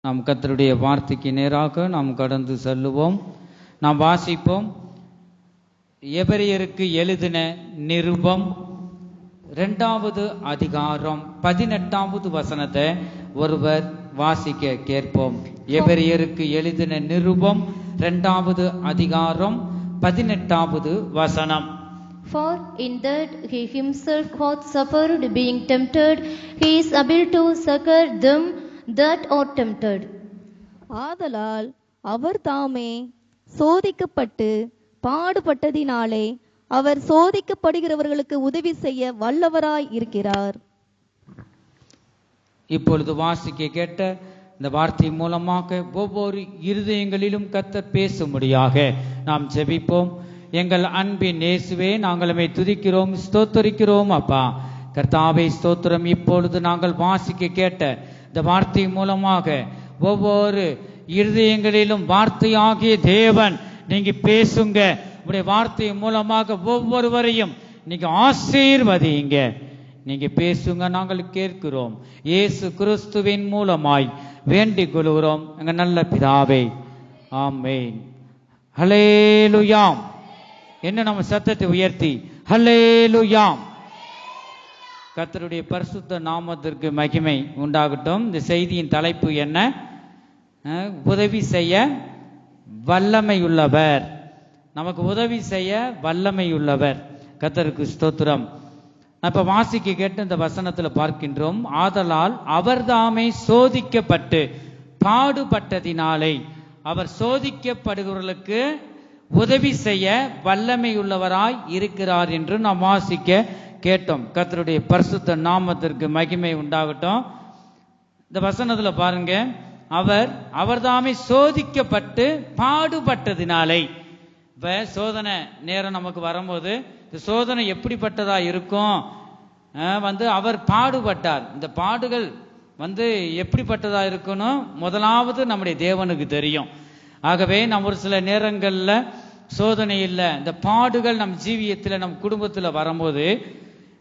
நாம் கர்த்தருடைய வார்த்தைக்கு நேராக நாம் கடந்து செல்லுவோம். நாம் வாசிப்போம். எபிரெயருக்கு எழுதின நிருபம் 2வது அதிகாரம் 18வது வசனத்தை ஒருவர் வாசிக்க கேட்போம். எபிரெயருக்கு எழுதின நிருபம் 2வது அதிகாரம் 18வது வசனம். For in that he himself hath suffered being tempted, he is able to succor them that are tempted. ஆதலால் அவர் தாமே சோதிக்கப்பட்டு பாடுபட்டதினாலே அவர் சோதிக்கப்படுகிறவர்களுக்கு உதவி செய்ய வல்லவராய் இருக்கிறார். இப்பொழுது வாசிக்க கேட்ட இந்த வார்த்தை மூலமாக ஒவ்வொரு இருதயங்களிலும் கர்த்தர் பேசும்படியாக நாம் ஜெபிப்போம். எங்கள் அன்பின் இயேசுவே, நாங்களுமே துதிக்கிறோம், ஸ்தோத்தரிக்கிறோம். அப்பா கர்த்தாவே ஸ்தோத்திரம். இப்பொழுது நாங்கள் வாசிக்க கேட்ட இந்த வார்த்தை மூலமாக ஒவ்வொரு இருதயங்களிலும் வார்த்தையாகிய தேவன் நீங்க பேசுங்க. உடைய வார்த்தை மூலமாக ஒவ்வொருவரையும் நீங்க ஆசீர்வதிங்க. நீங்க பேசுங்க, நாங்கள் கேட்கிறோம். இயேசு கிறிஸ்துவின் மூலமாய் வேண்டிக் கொள்கிறோம் எங்க நல்ல பிதாவே, ஆமென். ஹல்லேலூயா. என்ன நம்ம சத்தத்தை உயர்த்தி ஹல்லேலூயா. கர்த்தருடைய பரிசுத்த நாமத்திற்கு மகிமை உண்டாகட்டும். இந்த செய்தியின் தலைப்பு என்ன? உதவி செய்ய வல்லமையுள்ளவர். நமக்கு உதவி செய்ய வல்லமையுள்ளவர். கர்த்தருக்கு ஸ்தோத்திரம். இப்ப வாசிக்க கேட்டு இந்த வசனத்துல பார்க்கின்றோம். ஆதலால் அவர்தாமே சோதிக்கப்பட்டு பாடுபட்டதினாலே அவர் சோதிக்கப்படுகிறவர்களுக்கு உதவி செய்ய வல்லமையுள்ளவராய் இருக்கிறார் என்று நாம் வாசிக்க கேட்டோம். கர்த்தருடைய பரிசுத்த நாமத்திற்கு மகிமை உண்டாகட்டும். இந்த வசனத்துல பாருங்க, அவர்தாமே சோதிக்கப்பட்டு பாடுபட்டதினாலே. இப்ப சோதனை நேரம் நமக்கு வரும்போது இந்த சோதனை எப்படிப்பட்டதா இருக்கும்? அவர் பாடுபட்டார். இந்த பாடுகள் எப்படிப்பட்டதா இருக்கணும்? முதலாவது நம்முடைய தேவனுக்கு தெரியும். ஆகவே நம்ம ஒரு சில நேரங்கள்ல சோதனை இல்லை, இந்த பாடுகள் நம் ஜீவியத்தில் நம் குடும்பத்தில் வரும்போது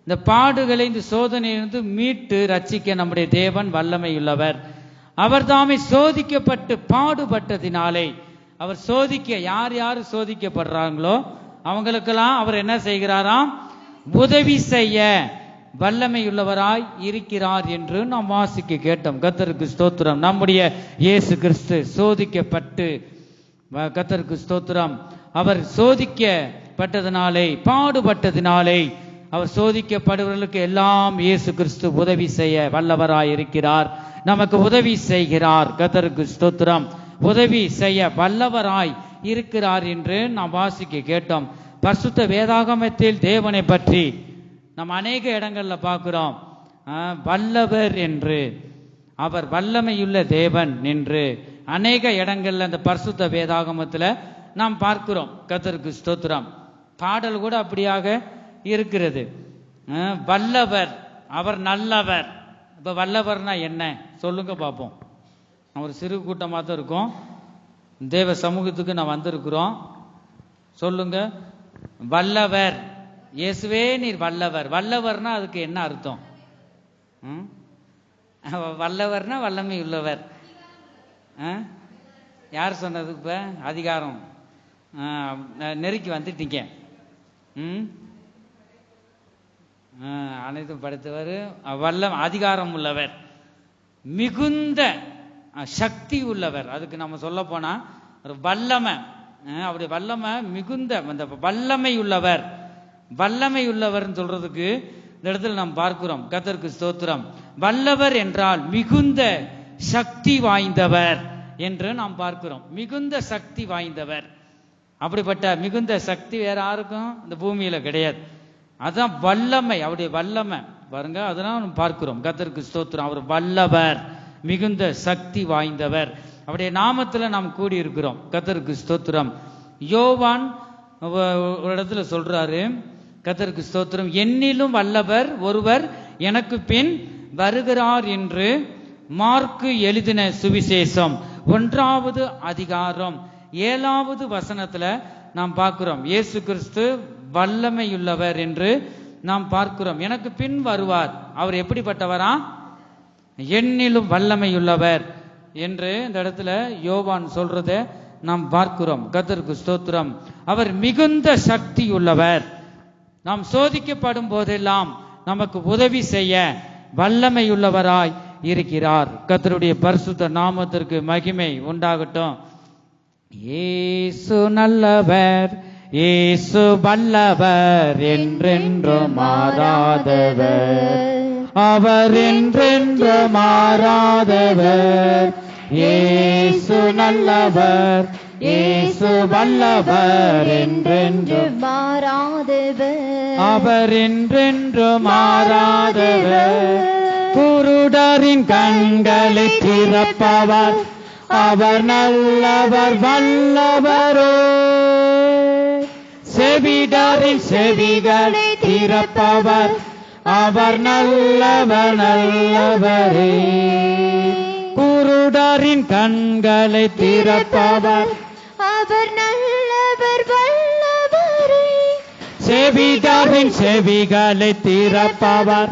இந்த பாடுகளை இந்த சோதனையிலிருந்து மீட்டு ரட்சிக்க நம்முடைய தேவன் வல்லமையுள்ளவர். அவர் தாமே சோதிக்கப்பட்டு பாடுபட்டதினாலே அவர் சோதிக்க யார் சோதிக்கப்படுறாங்களோ அவங்களுக்கெல்லாம் அவர் என்ன செய்கிறாராம்? உதவி செய்ய வல்லமையுள்ளவராய் இருக்கிறார் என்று நாம் வாசிக்க கேட்டோம். கர்த்தருக்கு ஸ்தோத்திரம். நம்முடைய இயேசு கிறிஸ்து சோதிக்கப்பட்டு, கர்த்தருக்கு ஸ்தோத்திரம், அவர் சோதிக்கப்பட்டதினாலே பாடுபட்டதினாலே அவர் சோதிக்கப்படுவர்களுக்கு எல்லாம் இயேசு கிறிஸ்து உதவி செய்ய வல்லவராய் இருக்கிறார். நமக்கு உதவி செய்கிறார். கர்த்தருக்கு ஸ்தோத்திரம். உதவி செய்ய வல்லவராய் இருக்கிறார் என்று நாம் வாசிக்க கேட்டோம். பரிசுத்த வேதாகமத்தில் தேவனை பற்றி நாம் அநேக இடங்கள்ல பார்க்கிறோம். வல்லவர் என்று, அவர் வல்லமையுள்ள தேவன் என்று அநேக இடங்கள்ல அந்த பரிசுத்த வேதாகமத்துல நாம் பார்க்கிறோம். கர்த்தருக்கு ஸ்தோத்திரம். பாடல் கூட அப்படியாக இருக்கிறது. வல்லவர், அவர் நல்லவர். இப்ப வல்லவர்னா என்ன சொல்லுங்க பார்ப்போம். ஒரு சிறு கூட்டமாக தான் இருக்கும். தேவ சமூகத்துக்கு நான் வந்திருக்கிறோம். சொல்லுங்க, வல்லவர். இயேசுவே நீர் வல்லவர். வல்லவர்னா அதுக்கு என்ன அர்த்தம்? வல்லவர்னா வல்லமை உள்ளவர். யார் சொன்னது? இப்ப அதிகாரம் நெருக்கி வந்துட்டீங்க. அனைத்தும் படைத்தவர், அதிகாரம் உள்ளவர், மிகுந்த சக்தி உள்ளவர். அதுக்கு நம்ம சொல்ல போனா ஒரு வல்லமை, அப்படி வல்லமை மிகுந்த, அந்த வல்லமை உள்ளவர். வல்லமை உள்ளவர் சொல்றதுக்கு இந்த இடத்துல நாம் பார்க்கிறோம். கர்த்தருக்கு ஸ்தோத்திரம். வல்லவர் என்றால் மிகுந்த சக்தி வாய்ந்தவர் என்று நாம் பார்க்கிறோம். மிகுந்த சக்தி வாய்ந்தவர். அப்படிப்பட்ட மிகுந்த சக்தி வேற யாருக்கும் இந்த பூமியில கிடையாது. அதான் வல்லமை, அவருடைய வல்லமை பாருங்க. அதெல்லாம் நம்ம பார்க்கிறோம். கர்த்தருக்கு ஸ்தோத்திரம். அவர் வல்லவர், மிகுந்த சக்தி வாய்ந்தவர். அவருடைய நாமத்துல நாம் கூடி இருக்கிறோம். கர்த்தருக்கு ஸ்தோத்திரம். யோவான் ஒரு இடத்துல சொல்றாரு, கர்த்தருக்கு ஸ்தோத்திரம், என்னிலும் வல்லவர் ஒருவர் எனக்கு பின் வருகிறார் என்று மார்க்கு எழுதின சுவிசேஷம் 1வது அதிகாரம் 7வது வசனத்துல நாம் பார்க்கிறோம். இயேசு கிறிஸ்து வல்லமையுள்ளவர் என்று நாம் பார்க்கிறோம். எனக்கு பின் வருவார். அவர் எப்படிப்பட்டவரா? என்னிலும் வல்லமையுள்ளவர். என்று இந்த இடத்துல யோவான் சொல்றத நாம் பார்க்கிறோம். கர்த்தருக்கு ஸ்தோத்திரம். அவர் மிகுந்த சக்தி உள்ளவர். நாம் சோதிக்கப்படும் போதெல்லாம் நமக்கு உதவி செய்ய வல்லமையுள்ளவராய் இருக்கிறார். கர்த்தருடைய பரிசுத்த நாமத்திற்கு மகிமை உண்டாகட்டும். இயேசு நல்லவர், இயேசு வல்லவர், என்றென்றும் மாறாதவர், அவர் என்றென்றும் மாறாதவர். இயேசு நல்லவர், இயேசு வல்லவர், என்றென்றும் மாறாதவர், அவர் என்றென்றும் மாறாதவர். குருடரின் கண்களை திறப்பவர், அவர் நல்லவர் வல்லவரே. செவிடரின் செவிகளை திறப்பவர், அவர் நல்லவர் நல்லவரே. குருடரின் கண்களை திறப்பவர், அவர் நல்லவர் வல்லவரே. செவிடரின் செவிகளை திறப்பவர்,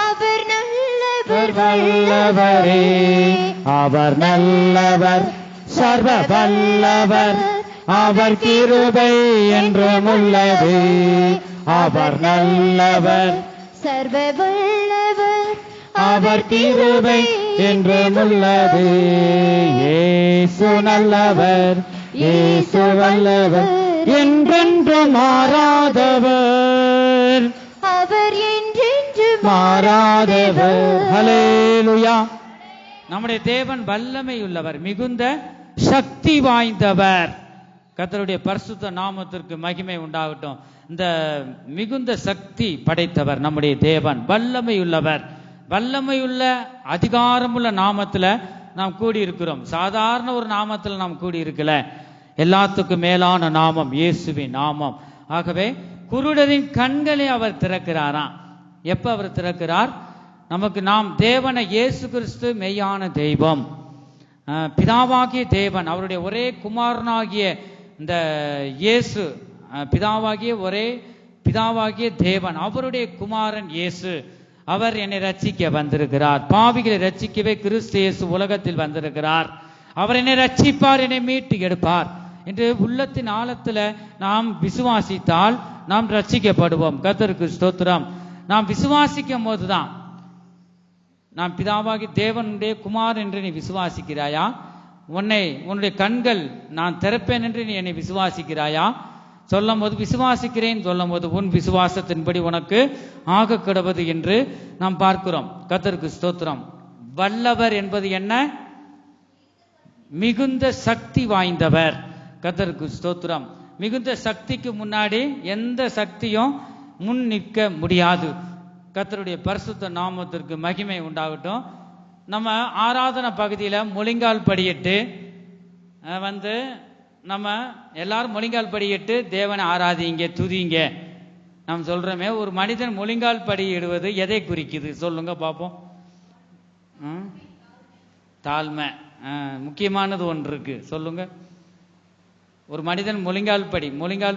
அவர் நல்லவர் வல்லவரே. அவர் நல்லவர், சர்வ வல்லவர், அவர் கிருபை என்றும் உள்ளது. அவர் நல்லவர், சர்வ வல்லவர், அவர் கிருபை என்றும் உள்ளது. இயேசு நல்லவர், இயேசு வல்லவர், என்றென்றும் மாறாதவர், அவர் என்றென்று மாறாதவர். ஹல்லேலூயா. நம்முடைய தேவன் வல்லமை உள்ளவர், மிகுந்த சக்தி வாய்ந்தவர். கர்த்தருடைய பரிசுத்த நாமத்திற்கு மகிமை உண்டாகட்டும். இந்த மிகுந்த சக்தி படைத்தவர் நம்முடைய தேவன், வல்லமை உள்ளவர். வல்லமையுள்ள அதிகாரமுள்ள நாமத்துல நாம் கூடி இருக்கிறோம். சாதாரண ஒரு நாமத்துல நாம் கூடி இருக்கல, எல்லாத்துக்கும் மேலான நாமம் இயேசுவின் நாமம். ஆகவே குருடரின் கண்களை அவர் திறக்கிறாராம். எப்ப அவர் திறக்கிறார்? நமக்கு நாம் தேவனை, இயேசு கிறிஸ்து மெய்யான தெய்வம், பிதாவாகிய தேவன், அவருடைய ஒரே குமாரனாகிய இந்த இயேசு, பிதாவாகிய தேவன், அவருடைய குமாரன் இயேசு, அவர் என்னை ரட்சிக்க வந்திருக்கிறார். பாவிகளை ரட்சிக்கவே கிறிஸ்து இயேசு உலகத்தில் வந்திருக்கிறார். அவர் என்னை ரட்சிப்பார், என்னை மீட்டு எடுப்பார் என்று உள்ளத்தின் ஆழத்துல நாம் விசுவாசித்தால் நாம் ரட்சிக்கப்படுவோம். கர்த்தருக்கு ஸ்தோத்திரம். நாம் விசுவாசிக்கும் போதுதான், நாம் பிதாவாகி தேவனுடைய குமார் என்று நீ விசுவாசிக்கிறாயா? உன்னுடைய கண்கள் நான் திறப்பேன் என்று நீ என்னை விசுவாசிக்கிறாயா? சொல்லும் போது விசுவாசிக்கிறேன் சொல்லும் போது உன் விசுவாசத்தின்படி உனக்கு ஆக கிடவது என்று நாம் பார்க்கிறோம். கர்த்தருக்கு ஸ்தோத்திரம். வல்லவர் என்பது என்ன? மிகுந்த சக்தி வாய்ந்தவர். கர்த்தருக்கு ஸ்தோத்திரம். மிகுந்த சக்திக்கு முன்னாடி எந்த சக்தியும் முன் நிற்க முடியாது. கர்த்தருடைய பரிசுத்த நாமத்திற்கு மகிமை உண்டாகட்டும். நம்ம ஆராதனை பகுதியில முழங்கால் படியிட்டு நம்ம எல்லாரும் முழங்கால் படியிட்டு தேவனை ஆராதிங்க, துதிங்க நாம் சொல்றோமே. ஒரு மனிதன் முழங்கால் படியிடுவது எதை குறிக்குது சொல்லுங்க பாப்போம். தாழ்மை, முக்கியமானது ஒன்று இருக்கு, சொல்லுங்க. ஒரு மனிதன் முழங்கால்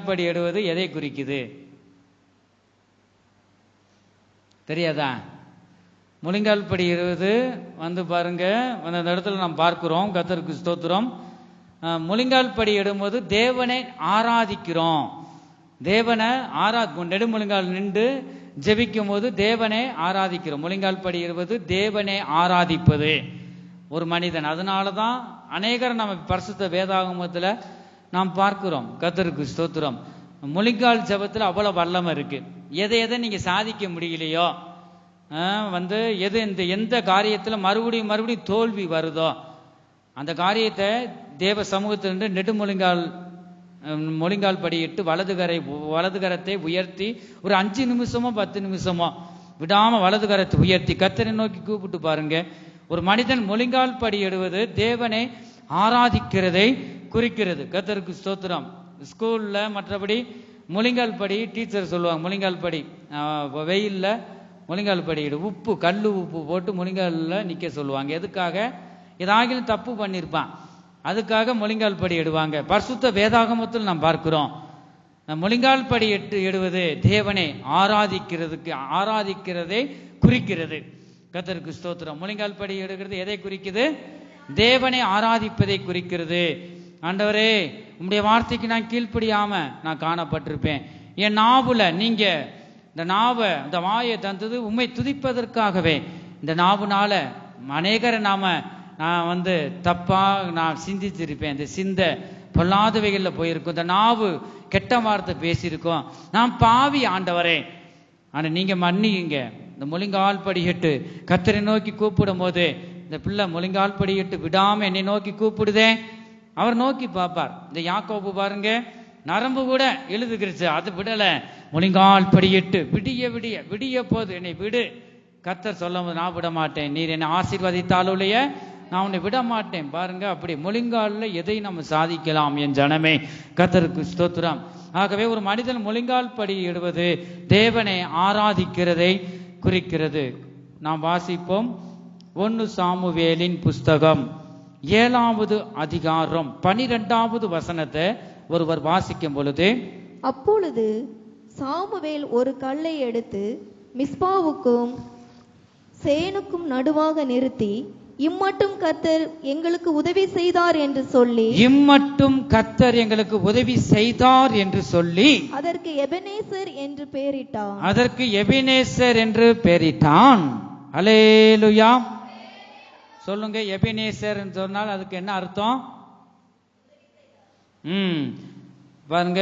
படி இடுவது எதை குறிக்குது தெரியாதா? முழங்கால் படி இடுவது பாருங்க, அந்த இடத்துல நாம் பார்க்கிறோம். கர்த்தருக்கு ஸ்தோத்திரம். முழங்கால் படி இடும்போது தேவனை ஆராதிக்கிறோம். தேவனை நெடுமுழங்கால் நின்று ஜெபிக்கும் போது தேவனை ஆராதிக்கிறோம். முழங்கால் படி இடுவது தேவனை ஆராதிப்பது ஒரு மனிதன். அதனாலதான் அநேகர் நம்ம பரிசுத்த வேதாகமத்துல நாம் பார்க்கிறோம். கர்த்தருக்கு ஸ்தோத்திரம். முழங்கால் ஜெபத்துல அவ்வளவு வல்லமை இருக்கு. எதை நீங்க சாதிக்க முடியலையோ, எந்த காரியத்துல மறுபடியும் தோல்வி வருதோ அந்த காரியத்தை தேவ சமூகத்திலிருந்து முழங்கால் படியிட்டு வலது கரத்தை உயர்த்தி ஒரு 5 நிமிஷமோ 10 நிமிஷமோ விடாம வலது கரத்தை உயர்த்தி கர்த்தரை நோக்கி கூப்பிட்டு பாருங்க. ஒரு மனிதன் முழங்கால் படி இடுவது தேவனை ஆராதிக்கிறதை குறிக்கிறது. கர்த்தருக்கு ஸ்தோத்திரம். ஸ்கூல்ல மற்றபடி முழங்கால் படி டீச்சர் சொல்லுவாங்க, முழங்கால் படி வெயில்ல முழங்கால் படியிடு, கல்லு உப்பு போட்டு முழங்கால்ல நிக்க சொல்லுவாங்க. எதுக்காக? ஏதாகிலும் தப்பு பண்ணிருப்பான், அதுக்காக முழங்கால் படி இடுவாங்க. பரிசுத்த வேதாகமத்தில் நாம் பார்க்கிறோம். முழங்கால் படி இடுவது தேவனை ஆராதிக்கிறதை குறிக்கிறது. கர்த்தருக்கு ஸ்தோத்திரம். முழங்கால் படி இடுகிறது எதை குறிக்குது? தேவனை ஆராதிப்பதை குறிக்கிறது. ஆண்டவரே, உம்முடைய வார்த்தைக்கு நான் கீழ்ப்படியாம நான் காணப்பட்டிருப்பேன். என் நாவுல நீங்க இந்த நாவை, இந்த வாயை தந்தது உம்மை துதிப்பதற்காகவே. இந்த நாவுனால அநேகரை நான் தப்பா நான் சிந்திச்சிருப்பேன். இந்த சிந்தை பொல்லாதவைகளில் போயிருக்கும். இந்த நாவு கெட்ட வார்த்தை பேசியிருக்கோம். நான் பாவி ஆண்டவரே, ஆனா நீங்க மன்னியுங்க. இந்த முழங்கால் படியிட்டு கர்த்தரை நோக்கி கூப்பிடும் போது இந்த பிள்ளை முழங்கால் படியிட்டு விடாம என்னை நோக்கி கூப்பிடுதே, அவர் நோக்கி பார்ப்பார். இந்த யாக்கோபு பாருங்க, நரம்பு கூட எழுதுகிருச்சு, அது விடல. முழங்கால் படியிட்டு விடிய விடிய விடிய போது என்னை விடு. கர்த்தர் சொல்லும் போது நான் விட மாட்டேன், நீர் என்னை ஆசீர்வதித்தாலுடைய நான் உன்னை விட மாட்டேன். பாருங்க, அப்படி முழங்காலில் எதை நம்ம சாதிக்கலாம் என் ஜனமே. கர்த்தருக்கு ஸ்தோத்திரம். ஆகவே ஒரு மனிதன் முழங்கால் படி இடுவது தேவனை ஆராதிக்கிறதை குறிக்கிறது. நாம் வாசிப்போம் 1 சாமுவேலின் புஸ்தகம் 7வது அதிகாரம் 12வது வசனத்தை ஒருவர் வாசிக்கும் பொழுது, அப்பொழுது சாமுவேல் ஒரு கல்லை எடுத்து மிஸ்பாவுக்கும் சேனுக்கும் நடுவாக நிறுத்தி, இம்மட்டும் கர்த்தர் எங்களுக்கு உதவி செய்தார் என்று சொல்லி, இம்மட்டும் கர்த்தர் எங்களுக்கு உதவி செய்தார் என்று சொல்லி அதற்கு எபெனேசர் என்று பெயரிட்டான். அதற்கு எபினேசர் என்று பெயரிட்டான். அல்லேலூயா சொல்லுங்க. எபினேசர் என்று சொன்னால் அதுக்கு என்ன அர்த்தம்? பாருங்க,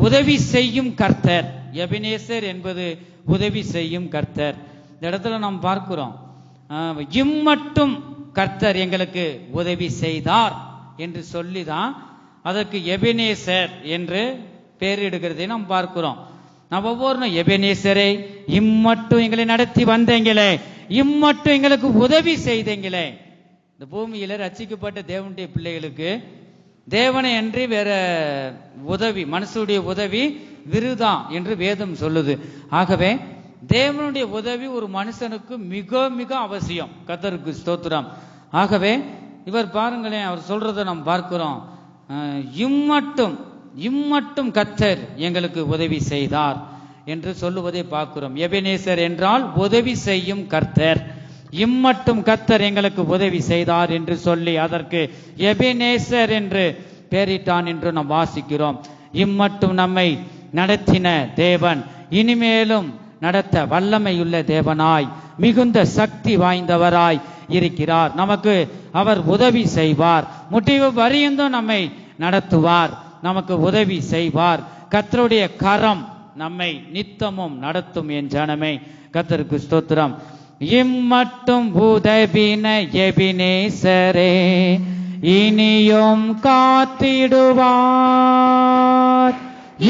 உதவி செய்யும் கர்த்தர். எபினேசர் என்பது உதவி செய்யும் கர்த்தர். இந்த இடத்துல நாம் பார்க்கிறோம், இம்மட்டும் கர்த்தர் எங்களுக்கு உதவி செய்தார் என்று சொல்லிதான் அதற்கு எபினேசர் என்று பெயரிடுகிறதை நாம் பார்க்கிறோம். நாம் ஒவ்வொரு எபினேசரை, இம்மட்டும் எங்களை நடத்தி வந்தீங்களே, இம்மட்டும் எங்களுக்கு உதவி செய்தீங்களே. இந்த பூமியில ரட்சிக்கப்பட்ட தேவனுடைய பிள்ளைகளுக்கு தேவனை அன்றி வேற உதவி, மனுஷனுடைய உதவி விருதா என்று வேதம் சொல்லுது. ஆகவே தேவனுடைய உதவி ஒரு மனுஷனுக்கு மிக மிக அவசியம். கர்த்தருக்கு ஸ்தோத்திரம். ஆகவே இவர் பாருங்களேன், அவர் சொல்றதை நாம் பார்க்கிறோம், இம்மட்டும் கர்த்தர் எங்களுக்கு உதவி செய்தார் என்று சொல்லுவதை பார்க்கிறோம். எபெனேசர் என்றால் உதவி செய்யும் கர்த்தர். இம்மட்டும் கர்த்தர் எங்களுக்கு உதவி செய்தார் என்று சொல்லி அதற்கு எபெனேசர் என்று பெயரிட்டான் என்று நாம் வாசிக்கிறோம். இம்மட்டும் நம்மை நடத்தின தேவன் இனிமேலும் நடத்த வல்லமையுள்ள தேவனாய், மிகுந்த சக்தி வாய்ந்தவராய் இருக்கிறார். நமக்கு அவர் உதவி செய்வார். முடிவு வரையும் நம்மை நடத்துவார், நமக்கு உதவி செய்வார். கர்த்தருடைய கரம் நம்மை நித்தமும் நடத்தும் என் ஜனமே. கர்த்தருக்கு ஸ்தோத்திரம். இம்மட்டும் உதவின எபினேசரே இனியும் காத்திடுவார்.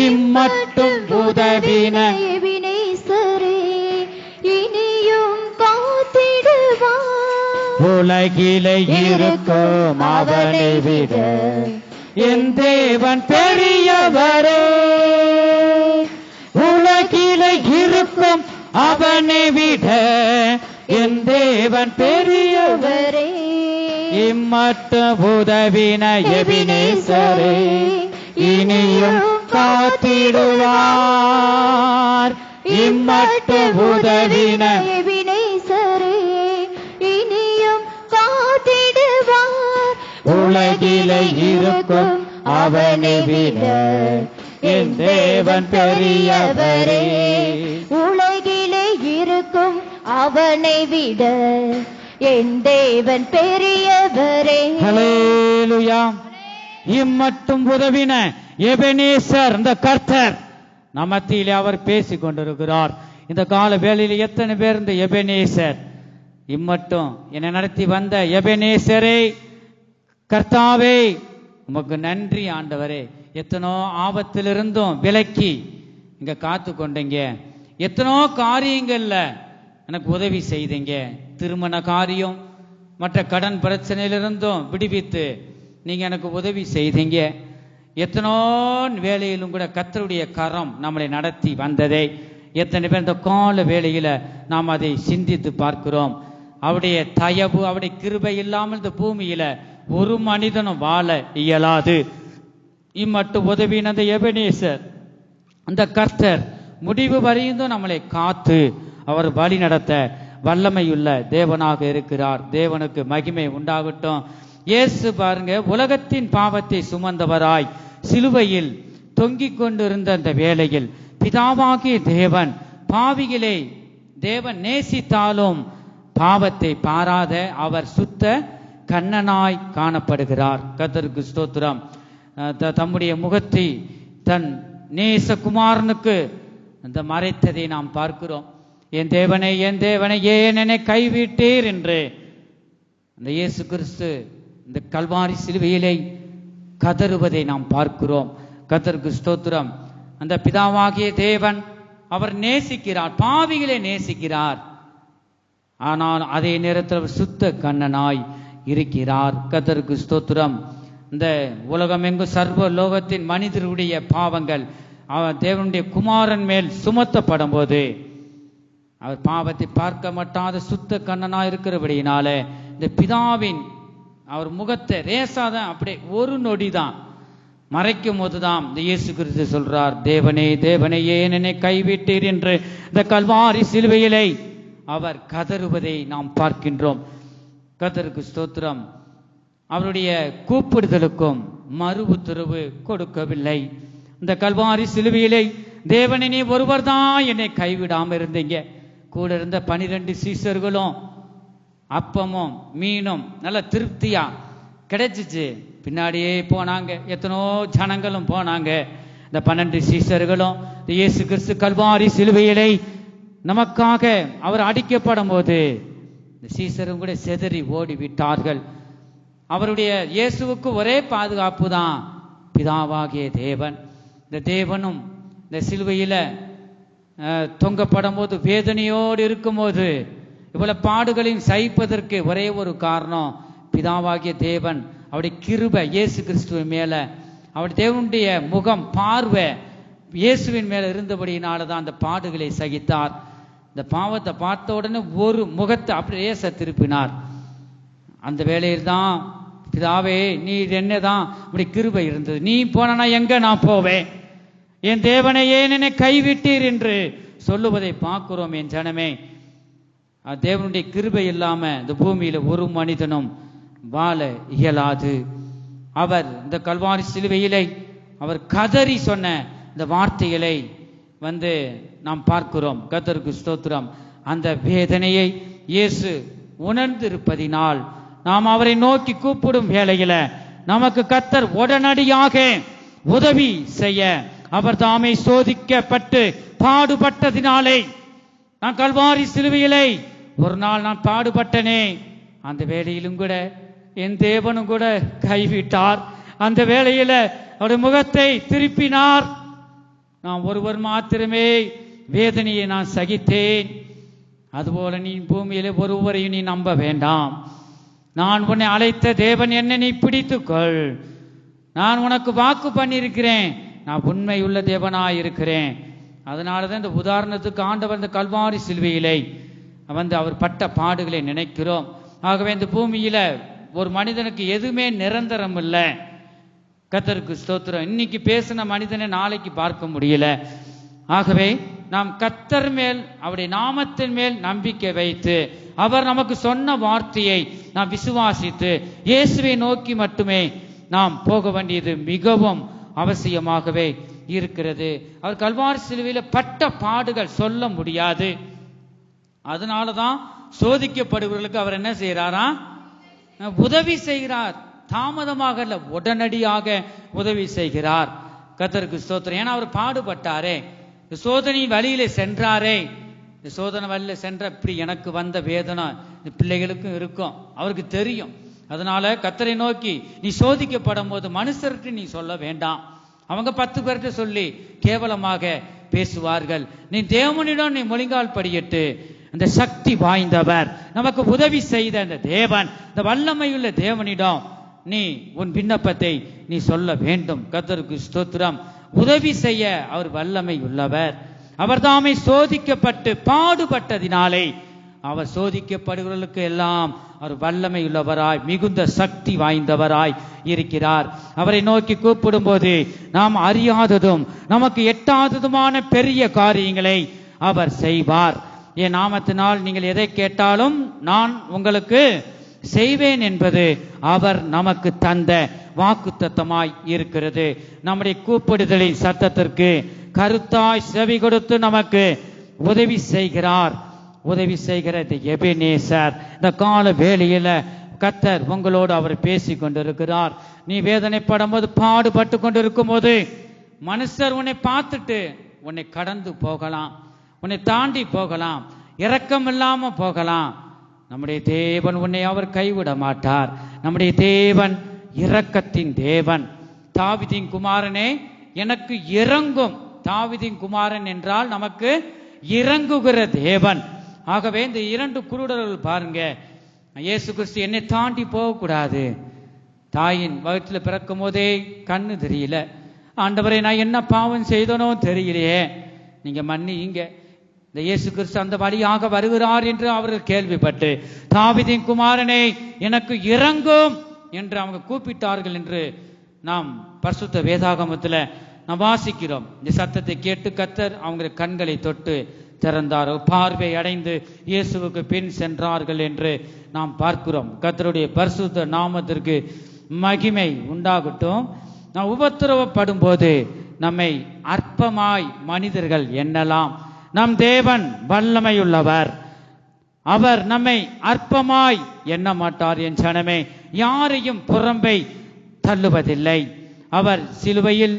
இம்மட்டும் உதவின எபினேசரே இனியும் காத்திடுவார். உலகிலே இருக்கும் அவனை விட என் தேவன் பெரியவரே. உலகிலே இருக்கும் அவனை விட என் தேவன் பெரியவரே. இம்மட்டும் உதவின எபினேசரே இனியும் காத்திடுவார். இம்மட்டும் உதவின எபினேசரே இனியும் காத்திடுவார். உலகிலே இருக்கும் அவனை விட என் தேவன் பெரியவரே. உலகிலே இருக்கும் அவனை விட என் தேவன் பெரியவரே. ஹல்லேலூயா. இம்மட்டும் உதவின எபெனேசர், இந்த கர்த்தர் நமத்திலே அவர் பேசிக் கொண்டிருக்கிறார். இந்த கால வேளையில் எத்தனை பேர் இந்த எபெனேசர், இம்மட்டும் என்னை நடத்தி வந்த எபெனேசரே, கர்த்தாவே உமக்கு நன்றி ஆண்டவரே. எத்தனோ ஆபத்திலிருந்தும் விலக்கி இங்க காத்து கொண்டீங்க. எத்தனோ காரியங்கள்ல எனக்கு உதவி செய்தீங்க. திருமண காரியம், மற்ற கடன் பிரச்சனையிலிருந்தும் விடுவித்து நீங்க எனக்கு உதவி செய்தீங்க. எத்தனோ வேலையிலும் கூட கர்த்தருடைய கரம் நம்மளை நடத்தி வந்ததை எத்தனை பேர் இந்த கால வேளையில நாம் அதை சிந்தித்து பார்க்கிறோம். அவருடைய தயவு, அவருடைய கிருபை இல்லாமல் இந்த பூமியில ஒரு மனிதனும் வாழ இயலாது. இம்மட்டும் உதவின அந்த எபெனேசர், அந்த கர்த்தர் முடிவு வரையும் நம்மளை காத்து அவர் வழி நடத்த வல்லமையுள்ள தேவனாக இருக்கிறார். தேவனுக்கு மகிமை உண்டாகட்டும். இயேசு பாருங்க, உலகத்தின் பாவத்தை சுமந்தவராய் சிலுவையில் தொங்கிக் கொண்டிருந்த அந்த வேளையில் பிதாவாகிய தேவன் பாவிகளை தேவன் நேசித்தாலும் பாவத்தை பாராத அவர் சுத்த கண்ணனாய் காணப்படுகிறார். கர்த்தருக்கு ஸ்தோத்திரம். தம்முடைய முகத்தை தன் நேசகுமாரனுக்கு அந்த மறைத்ததை நாம் பார்க்கிறோம். என் தேவனை ஏன் என்னை கைவிட்டீர் என்று அந்த இயேசு கிறிஸ்து இந்த கல்வாரி சிலுவையிலே கதறுவதை நாம் பார்க்கிறோம். கர்த்தருக்கு ஸ்தோத்திரம். அந்த பிதாவாகிய தேவன் அவர் நேசிக்கிறார், பாவிகளை நேசிக்கிறார். ஆனால் அதே நேரத்தில் சுத்த கண்ணனாய் இருக்கிறார். கர்த்தருக்கு ஸ்தோத்திரம். இந்த உலகம் எங்கும் சர்வ லோகத்தின் மனிதருடைய பாவங்கள் அவர் தேவனுடைய குமாரன் மேல் சுமத்தப்படும் போது அவர் பாவத்தை பார்க்க மாட்டாத சுத்த கண்ணனாய் இருக்கிறபடியினால இந்த பிதாவின் அவர் முகத்தை ரேசாதான் அப்படியே ஒரு நொடிதான் மறைக்கும் போதுதான் இந்த இயேசு கிறிஸ்து சொல்றார், தேவனே ஏன் என்னை கைவிட்டீர் என்று இந்த கல்வாரி சிலுவையிலே அவர் கதறுவதை நாம் பார்க்கின்றோம். கர்த்தருக்கு ஸ்தோத்திரம். அவருடைய கூப்பிடுதலுக்கும் மறு உத்தரவு கொடுக்கவில்லை. இந்த கல்வாரி சிலுவையிலே தேவனே நீ ஒருவர் தான் என்னை கைவிடாம இருந்தீங்க. கூட இருந்த 12 சீஷர்களும் அப்பமும் மீனும் நல்ல திருப்தியா கிடைச்சிச்சு. பின்னாடியே போனாங்க, எத்தனோ ஜனங்களும் போனாங்க. இந்த 12 சீஷர்களும் இயேசு கிறிஸ்து கல்வாரி சிலுவையிலே நமக்காக அவர் அடிக்கப்படும் போது இந்த சீஷரும் கூட செதறி ஓடி விட்டார்கள். அவருடைய இயேசுவுக்கு ஒரே பாதுகாப்பு தான் பிதாவாகிய தேவன். இந்த தேவனும் இந்த சிலுவையில தொங்கப்படும் போது வேதனையோடு இருக்கும்போது இவ்வளவு பாடுகளையும் சகிப்பதற்கு ஒரே ஒரு காரணம், பிதாவாகிய தேவன் அவருடைய கிருபை இயேசு கிறிஸ்துவின் மேல, அவருடைய தேவனுடைய முகம் பார்வை இயேசுவின் மேல இருந்தபடியினால தான் அந்த பாடுகளை சகித்தார். இந்த பாவத்தை பார்த்த உடனே ஒரு முகத்தை அப்படியே இயேசு திருப்பினார். அந்த வேளையில் தான் பிதாவே நீ என்னதான் அப்படி கிருபை இருந்தது, நீ போனா எங்க நான் போவேன், என் தேவனை ஏன் என்னை கைவிட்டீர் என்று சொல்லுவதை பார்க்கிறோம். என் ஜனமே, தேவனுடைய கிருபை இல்லாம இந்த பூமியில ஒரு மனிதனும் வாழ இயலாது. அவர் இந்த கல்வாரி சிலுவையிலே அவர் கதறி சொன்ன இந்த வார்த்தைகளை நாம் பார்க்கிறோம். கர்த்தருக்கு ஸ்தோத்திரம். அந்த வேதனையை இயேசு உணர்ந்திருப்பதினால் நாம் அவரை நோக்கி கூப்பிடும் வேளையில நமக்கு கர்த்தர் உடனடியாக உதவி செய்ய அவர் தாமே சோதிக்கப்பட்டு பாடுபட்டதினாலே, நான் கல்வாரி சிலுவையிலே ஒரு நாள் நான் பாடுபட்டனே, அந்த வேளையிலும் கூட என் தேவனும் கூட கைவிட்டார். அந்த வேளையில அவருடைய முகத்தை திருப்பினார். நான் ஒருவர் மாத்திரமே வேதனையை நான் சகித்தேன். அதுபோல நீ பூமியிலே ஒருவரையும் நீ நம்ப வேண்டாம். நான் உன்னை அழைத்த தேவன் என்ன நீ பிடித்துக்கொள். நான் உனக்கு வாக்கு பண்ணியிருக்கிறேன், நான் உண்மை உள்ள தேவனாய் இருக்கிறேன். அதனாலதான் இந்த உதாரணத்துக்கு ஆண்டவர் இந்த கல்வாரி சிலுவையிலே அவர் பட்ட பாடுகளை நினைக்கிறோம். ஆகவே இந்த பூமியில ஒரு மனிதனுக்கு எதுவுமே நிரந்தரம் இல்லை. கர்த்தருக்கு ஸ்தோத்திரம். இன்னைக்கு பேசின மனிதனை நாளைக்கு பார்க்க முடியல. ஆகவே நாம் கர்த்தர் மேல் அவருடைய நாமத்தின் மேல் நம்பிக்கை வைத்து அவர் நமக்கு சொன்ன வார்த்தையை நாம் விசுவாசித்து இயேசுவை நோக்கி மட்டுமே நாம் போக வேண்டியது மிகவும் அவசியமாகவே இருக்கிறது. அவர் கல்வாரி சிலுவையில பட்ட பாடுகள் சொல்ல முடியாது. அதனாலதான் சோதிக்கப்படுபவர்களுக்கு அவர் என்ன செய்யறாரா, உதவி செய்கிறார். தாமதமாக இல்ல, உடனடியாக உதவி செய்கிறார். கர்த்தருக்கு ஸ்தோத்திரம். ஏன்னா அவர் பாடுபட்டாரே, சோதனை வழியில சென்றாரே. இந்த சோதனை வழியில சென்ற இப்படி எனக்கு வந்த வேதனை இந்த பிள்ளைகளுக்கும் இருக்கும், அவருக்கு தெரியும். அதனால கர்த்தரை நோக்கி நீ சோதிக்கப்படும் போது மனுஷருக்கு நீ சொல்ல வேண்டாம். அவங்க 10 பேர்கிட்ட சொல்லி கேவலமாக பேசுவார்கள். நீ தேவனிடம் நீ முழங்கால் படியிட்டு, அந்த சக்தி வாய்ந்தவர் நமக்கு உதவி செய்த அந்த தேவன், இந்த வல்லமையுள்ள தேவனிடம் நீ உன் விண்ணப்பத்தை நீ சொல்ல வேண்டும். கர்த்தருக்கு ஸ்தோத்திரம். உதவி செய்ய அவர் வல்லமை உள்ளவர். அவர் தாமே சோதிக்கப்பட்டு பாடுபட்டதினாலே அவர் சோதிக்கப்படுகிறவர்களுக்கு எல்லாம் அவர் வல்லமை உள்ளவராய் மிகுந்த சக்தி வாய்ந்தவராய் இருக்கிறார். அவரை நோக்கி கூப்பிடும் போது நாம் அறியாததும் நமக்கு எட்டாததுமான பெரிய காரியங்களை அவர் செய்வார். என் நாமத்தினால் நீங்கள் எதை கேட்டாலும் நான் உங்களுக்கு செய்வேன் என்பது அவர் நமக்கு தந்த வாக்குத்தத்தமாய் இருக்கிறது. நம்முடைய கூப்பிடுதலின் சத்தத்திற்கு கருத்தாய் செவி கொடுத்து நமக்கு உதவி செய்கிறார். உதவி செய்கிற இந்த எபேனேசர், இந்த கால வேளையில கர்த்தர் உங்களோடு அவர் பேசி கொண்டிருக்கிறார். நீ வேதனைப்படும் போது, பாடுபட்டு கொண்டிருக்கும் போது, மனுஷர் உன்னை பார்த்துட்டு உன்னை கடந்து போகலாம், உன்னை தாண்டி போகலாம், இரக்கம் இல்லாம போகலாம். நம்முடைய தேவன் உன்னை அவர் கைவிட மாட்டார். நம்முடைய தேவன் இரக்கத்தின் தேவன். தாவீதின் குமாரனே எனக்கு இறங்கும். தாவீதின் குமாரன் என்றால் நமக்கு இறங்குகிற தேவன். ஆகவே இந்த இரண்டு குருடர்கள் பாருங்க, இயேசு கிறிஸ்து என்னை தாண்டி போகக்கூடாது. தாயின் வயிற்றில் பிறக்கும் போதே கண்ணு தெரியல, ஆண்டவரை நான் என்ன பாவம் செய்தனோ தெரியலையே, நீங்க மன்னிங்க. இந்த இயேசு கிறிஸ்து அந்த வழியாக வருகிறார் என்று அவர்கள் கேள்விப்பட்டு, தாவீதின் குமாரனே எனக்கு இறங்கும் என்று அவங்க கூப்பிட்டார்கள் என்று நாம் பரிசுத்த வேதாகமத்தில் நாம் வாசிக்கிறோம். இந்த சத்தத்தை கேட்டு கர்த்தர் அவங்க கண்களை தொட்டு திறந்தார், பார்வை அடைந்து இயேசுவுக்கு பின் சென்றார்கள் என்று நாம் பார்க்கிறோம். கர்த்தருடைய பரிசுத்த நாமத்திற்கு மகிமை உண்டாகட்டும். நாம் உபத்திரவப்படும் போது நம்மை அற்பமாய் மனிதர்கள் எண்ணலாம். நம் தேவன் வல்லமையுள்ளவர். அவர் நம்மை அற்பமாய் எண்ண மாட்டார். என் ஜனமே, யாரையும் புறம்பை தள்ளுவதில்லை. அவர் சிலுவையில்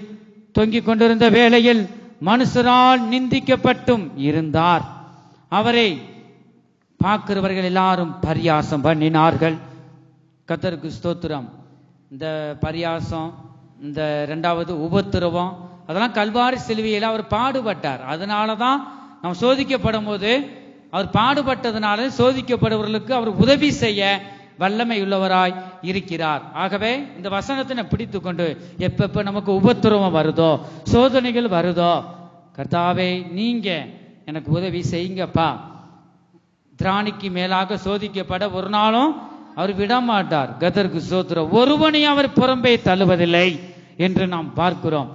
தொங்கிக் கொண்டிருந்த வேளையில் மனுஷரால் நிந்திக்கப்பட்டும் இருந்தார். அவரை பார்க்கிறவர்கள் எல்லாரும் பரியாசம் பண்ணினார்கள். கர்த்தருக்கு ஸ்தோத்திரம். இந்த பரியாசம், இந்த இரண்டாவது உபத்திரவம், அதெல்லாம் கல்வாரி சிலுவையில் அவர் பாடுபட்டார். அதனாலதான் நாம் சோதிக்கப்படும் போது, அவர் பாடுபட்டதுனால சோதிக்கப்படுபவர்களுக்கு அவர் உதவி செய்ய வல்லமை உள்ளவராய் இருக்கிறார். ஆகவே இந்த வசனத்தை பிடித்து கொண்டு எப்ப நமக்கு உபத்திரவம் வருதோ, சோதனைகள் வருதோ, கர்த்தாவே நீங்க எனக்கு உதவி செய்யுங்கப்பா. திராணிக்கு மேலாக சோதிக்கப்பட ஒரு நாளும் அவர் விடமாட்டார். கர்த்தருக்கு ஸ்தோத்திரம். ஒருவனையும் அவர் புறம்பே தள்ளுவதில்லை என்று நாம் பார்க்கிறோம்.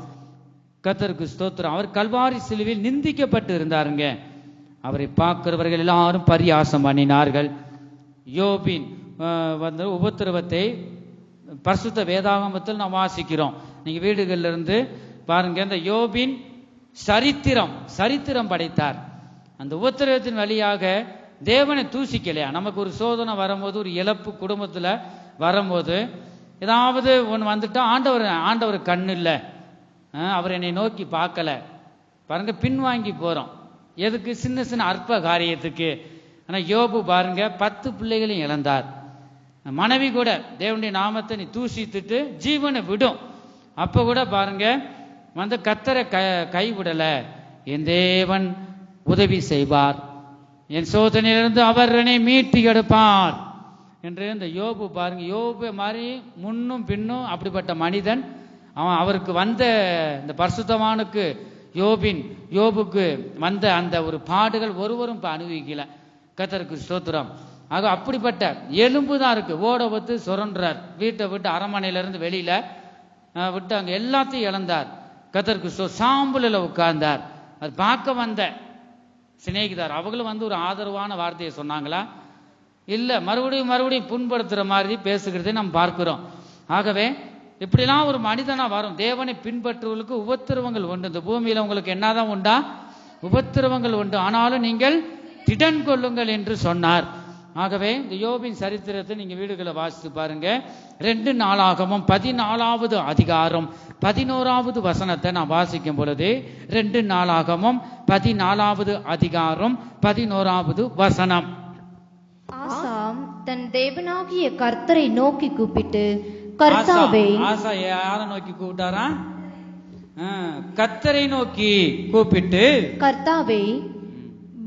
கர்த்தருக்கு ஸ்தோத்திரம். அவர் கல்வாரி சிலுவையில் நிந்திக்கப்பட்டு இருந்தாருங்க. அவரை பார்க்கிறவர்கள் எல்லாரும் பரியாசம் பண்ணினார்கள். யோபின் வந்து உபத்திரவத்தை பரிசுத்த வேதாகமத்தில் நாம் வாசிக்கிறோம். நீங்க வீடுகள்ல இருந்து பாருங்க, இந்த யோபின் சரித்திரம் படைத்தார். அந்த உபத்திரவத்தின் வழியாக தேவனை தூசிக்கலையா. நமக்கு ஒரு சோதனை வரும்போது, ஒரு இழப்பு குடும்பத்துல வரும்போது, ஏதாவது ஒன்று வந்துட்டா ஆண்டவர் கண்ணு இல்லை, அவர் என்னை நோக்கி பார்க்கல பாருங்க, பின்வாங்கி போறோம். எதுக்கு? சின்ன சின்ன அற்ப காரியத்துக்கு. ஆனா யோபு பாருங்க 10 பிள்ளைகளையும் இழந்தார். மனைவி கூட தேவனுடைய நாமத்தை நீ தூசித்துட்டு ஜீவனை விடும். அப்ப கூட பாருங்க வந்து கர்த்தரை கைவிடல. என் தேவன் உதவி செய்வார், என் சோதனையிலிருந்து அவர் என்னை மீட்டி எடுப்பார் என்று இந்த யோபு பாருங்க. யோபு மாதிரி முன்னும் பின்னும் அப்படிப்பட்ட மனிதன். அவருக்கு வந்த இந்த பரிசுத்தவானுக்கு யோபுக்கு வந்த அந்த ஒரு பாடுகள் ஒருவரும் அனுபவிக்கல. கர்த்தருக்கு ஸ்தோத்திரம். ஆக அப்படிப்பட்ட எலும்பு தான் இருக்கு. ஓட ஒத்து சுரன்றார். வீட்டை விட்டு அரண்மனையிலிருந்து வெளியில விட்டு அங்க எல்லாத்தையும் இழந்தார். கர்த்தருக்கு சாம்பலில் உட்கார்ந்தார். அது பார்க்க வந்த சிநேகிதார் அவங்களும் வந்து ஒரு ஆதரவான வார்த்தையை சொன்னாங்களா? இல்ல, மறுபடியும் புண்படுத்துற மாதிரி பேசுகிறதை நாம் பார்க்கிறோம். ஆகவே இப்படிலாம் ஒரு மனிதனா வரும். தேவனை பின்பற்றுவர்களுக்கு உபத்திரவங்கள் உண்டு. இந்த பூமியில உங்களுக்கு என்னதான் உண்டா? உபத்திரவங்கள் உண்டு. ஆனாலும் நீங்கள் திடன் கொள்ளுங்கள் என்று சொன்னார். ஆகவே இந்த யோபின் சரித்திரத்தை நீங்க வீடுகளை வாசித்து பாருங்க. 2 நாளாகமம் 14வது அதிகாரம் 11வது வசனத்தை நான் வாசிக்கும் பொழுது, 2 நாளாகமம் 14வது அதிகாரம் 11வது வசனம். ஆசாம் தன் தேவனாகிய கர்த்தரை நோக்கி கூப்பிட்டு, கர்த்தாவே. ஆசா யாரை நோக்கி கூப்பிட்டாரா? கர்த்தரை நோக்கி கூப்பிட்டு, கர்த்தாவே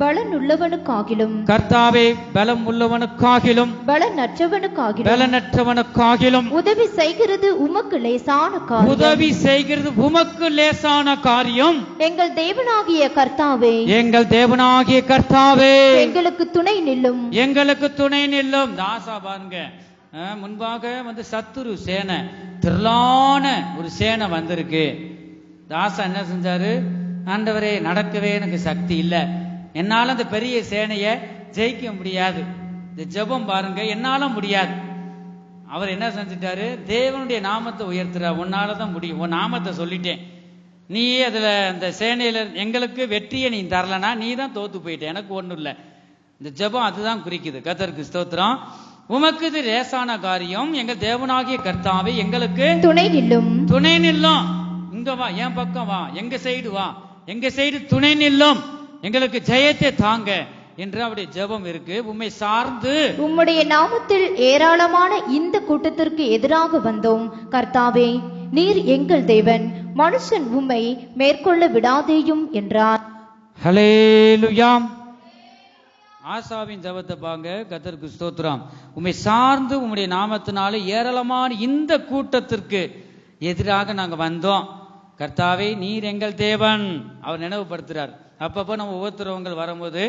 பலனுள்ளவனுக்காகிலும், கர்த்தாவே பலம் உள்ளவனுக்காகிலும், பலனற்றவனுக்காகிலும் உதவி செய்கிறது உமக்கு லேசான காரியம். உதவி செய்கிறது உமக்கு லேசான காரியம். எங்கள் தேவனாகிய கர்த்தாவே, எங்கள் தேவனாகிய கர்த்தாவே எங்களுக்கு துணை நில்லும், எங்களுக்கு துணை நில்லும். தாசா பாருங்க, முன்பாக வந்து சத்துரு சேனை, திரளான ஒரு சேனை வந்திருக்கு. தாசா என்ன செஞ்சாரு? ஆண்டவரே, நடக்கவே எனக்கு சக்தி இல்லை, என்னால அந்த பெரிய சேனையை ஜெயிக்க முடியாது, இந்த ஜெபம் பாருங்க, என்னால முடியாது. அவர் என்ன செஞ்சிட்டாரு? தேவனுடைய நாமத்தை உயர்த்துற. உன்னால தான் முடியும், உன் நாமத்தை சொல்லிட்டேன், நீ அதுல அந்த சேனையில எங்களுக்கு வெற்றியை நீ தரலனா நீ தான் தோத்து போயிட்ட, எனக்கு ஒண்ணும் இல்லை. இந்த ஜெபம் அதுதான் குறிக்குது. கர்த்தருக்கு ஸ்தோத்திரம். உமக்கு இது லேசான காரியம், எங்கள் தேவனாகிய கர்த்தாவே எங்களுக்கு துணை நில்லும். துணை நில்லும். இங்க வா, என் பக்கம் வா, எங்க சைடு வா, எங்க சைடு துணை நில்லும், எங்களுக்கு ஜெயத்தை தாங்க என்று அவருடைய ஜெபம் இருக்கு. உம்மை சார்ந்து உம்முடைய நாமத்தில் ஏராளமான இந்த கூட்டத்திற்கு எதிராக வந்தோம். கர்த்தாவே, நீர் எங்கள் தேவன், மனுஷன் உம்மை மேற்கொள்ள விடாதேயும் என்றார். ஹல்லேலூயா. ஆசாவின் ஜெபத்தை பாங்க. கர்த்தருக்கு ஸ்தோத்திரம். உம்மை சார்ந்து உம்முடைய நாமத்தினால ஏராளமான இந்த கூட்டத்திற்கு எதிராக நாங்க வந்தோம். கர்த்தாவே, நீர் எங்கள் தேவன். அவர் நினைவுபடுத்துறார். அப்பப்போ நம்ம ஒவ்வொருத்தரவங்க வரும்போது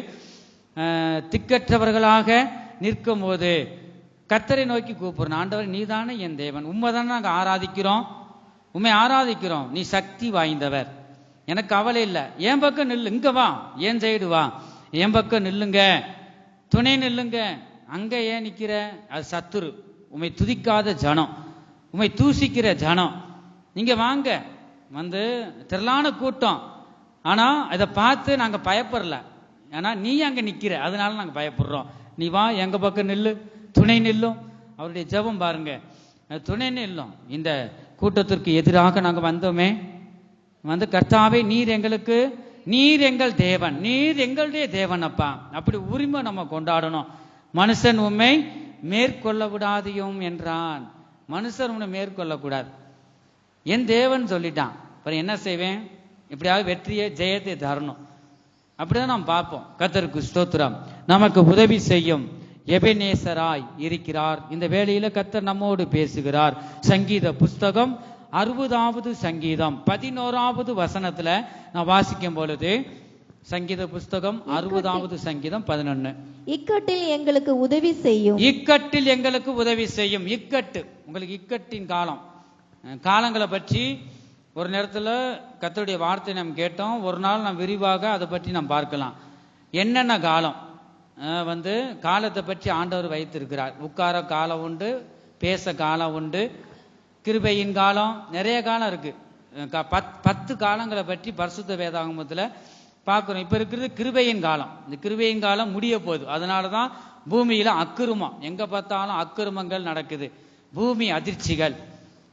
திக்கற்றவர்களாக நிற்கும் போது கர்த்தரை நோக்கி கூப்பிடுறோம். ஆண்டவர், நீ தானே என் தேவன், உண்மை தானே நாங்கள் ஆராதிக்கிறோம், உண்மை ஆராதிக்கிறோம், நீ சக்தி வாய்ந்தவர், எனக்கு கவலை இல்லை, என் பக்கம் நில்லு, இங்க வா, என் சைடு வா, என் பக்கம் நில்லுங்க, துணை நில்லுங்க. அங்க ஏன் நிக்கிற? அது சத்துரு, உண்மை துதிக்காத ஜனம், உண்மை தூசிக்கிற ஜனம். நீங்க வாங்க, வந்து திரளான கூட்டம். ஆனா இதை பார்த்து நாங்க பயப்படல, ஏன்னா நீ அங்க நிக்கிற, அதனால நாங்க பயப்படுறோம். நீ வா, எங்க பக்கம் நில்லு, துணை நில்லும். அவருடைய ஜெபம் பாருங்க, துணை நில்லும். இந்த கூட்டத்திற்கு எதிராக நாங்க வந்தோமே, வந்து கர்த்தாவே, நீர் எங்களுக்கு, நீர் எங்கள் தேவன், நீர் எங்களுடைய தேவன் அப்பா, அப்படி உரிமை நம்ம கொண்டாடணும். மனுஷன் உண்மை மேற்கொள்ள விடாதையும் என்றான். மனுஷன் உன்னை மேற்கொள்ளக்கூடாது, என் தேவன் சொல்லிட்டான். அப்புறம் என்ன செய்வேன்? எப்படியாவது வெற்றியை ஜெயத்தை தரணும். அப்படிதான் நாம் பார்ப்போம். கர்த்தருக்கு ஸ்தோத்திரம். நமக்கு உதவி செய்யும் எபெனேசராய் இருக்கிறார். இந்த வேளையில கர்த்தர் நம்மோடு பேசுகிறார். சங்கீத புஸ்தகம் 60வது சங்கீதம் 11வது வசனத்துல நான் வாசிக்கும் பொழுது, சங்கீத புஸ்தகம் 60வது சங்கீதம் 11. இக்கட்டில் எங்களுக்கு உதவி செய்யும். இக்கட்டில் எங்களுக்கு உதவி செய்யும். இக்கட்டு, உங்களுக்கு இக்கட்டின் காலங்களை பற்றி ஒரு நேரத்துல கர்த்தருடைய வார்த்தை நாம் கேட்டோம். ஒரு நாள் நாம் விரிவாக அதை பற்றி நாம் பார்க்கலாம். என்னென்ன காலம் வந்து காலத்தை பற்றி ஆண்டவர் வைத்திருக்கிறார். உட்கார காலம் உண்டு, பேச காலம் உண்டு, கிருபையின் காலம், நிறைய காலம் இருக்கு. 10 காலங்களை பற்றி பரிசுத்த வேதாகமத்துல பார்க்கிறோம். இப்ப இருக்கிறது கிருபையின் காலம். இந்த கிருபையின் காலம் முடிய போகுது. அதனாலதான் பூமியில அக்கிரமம், எங்க பார்த்தாலும் அக்கிரமங்கள் நடக்குது, பூமி அதிர்ச்சிகள்,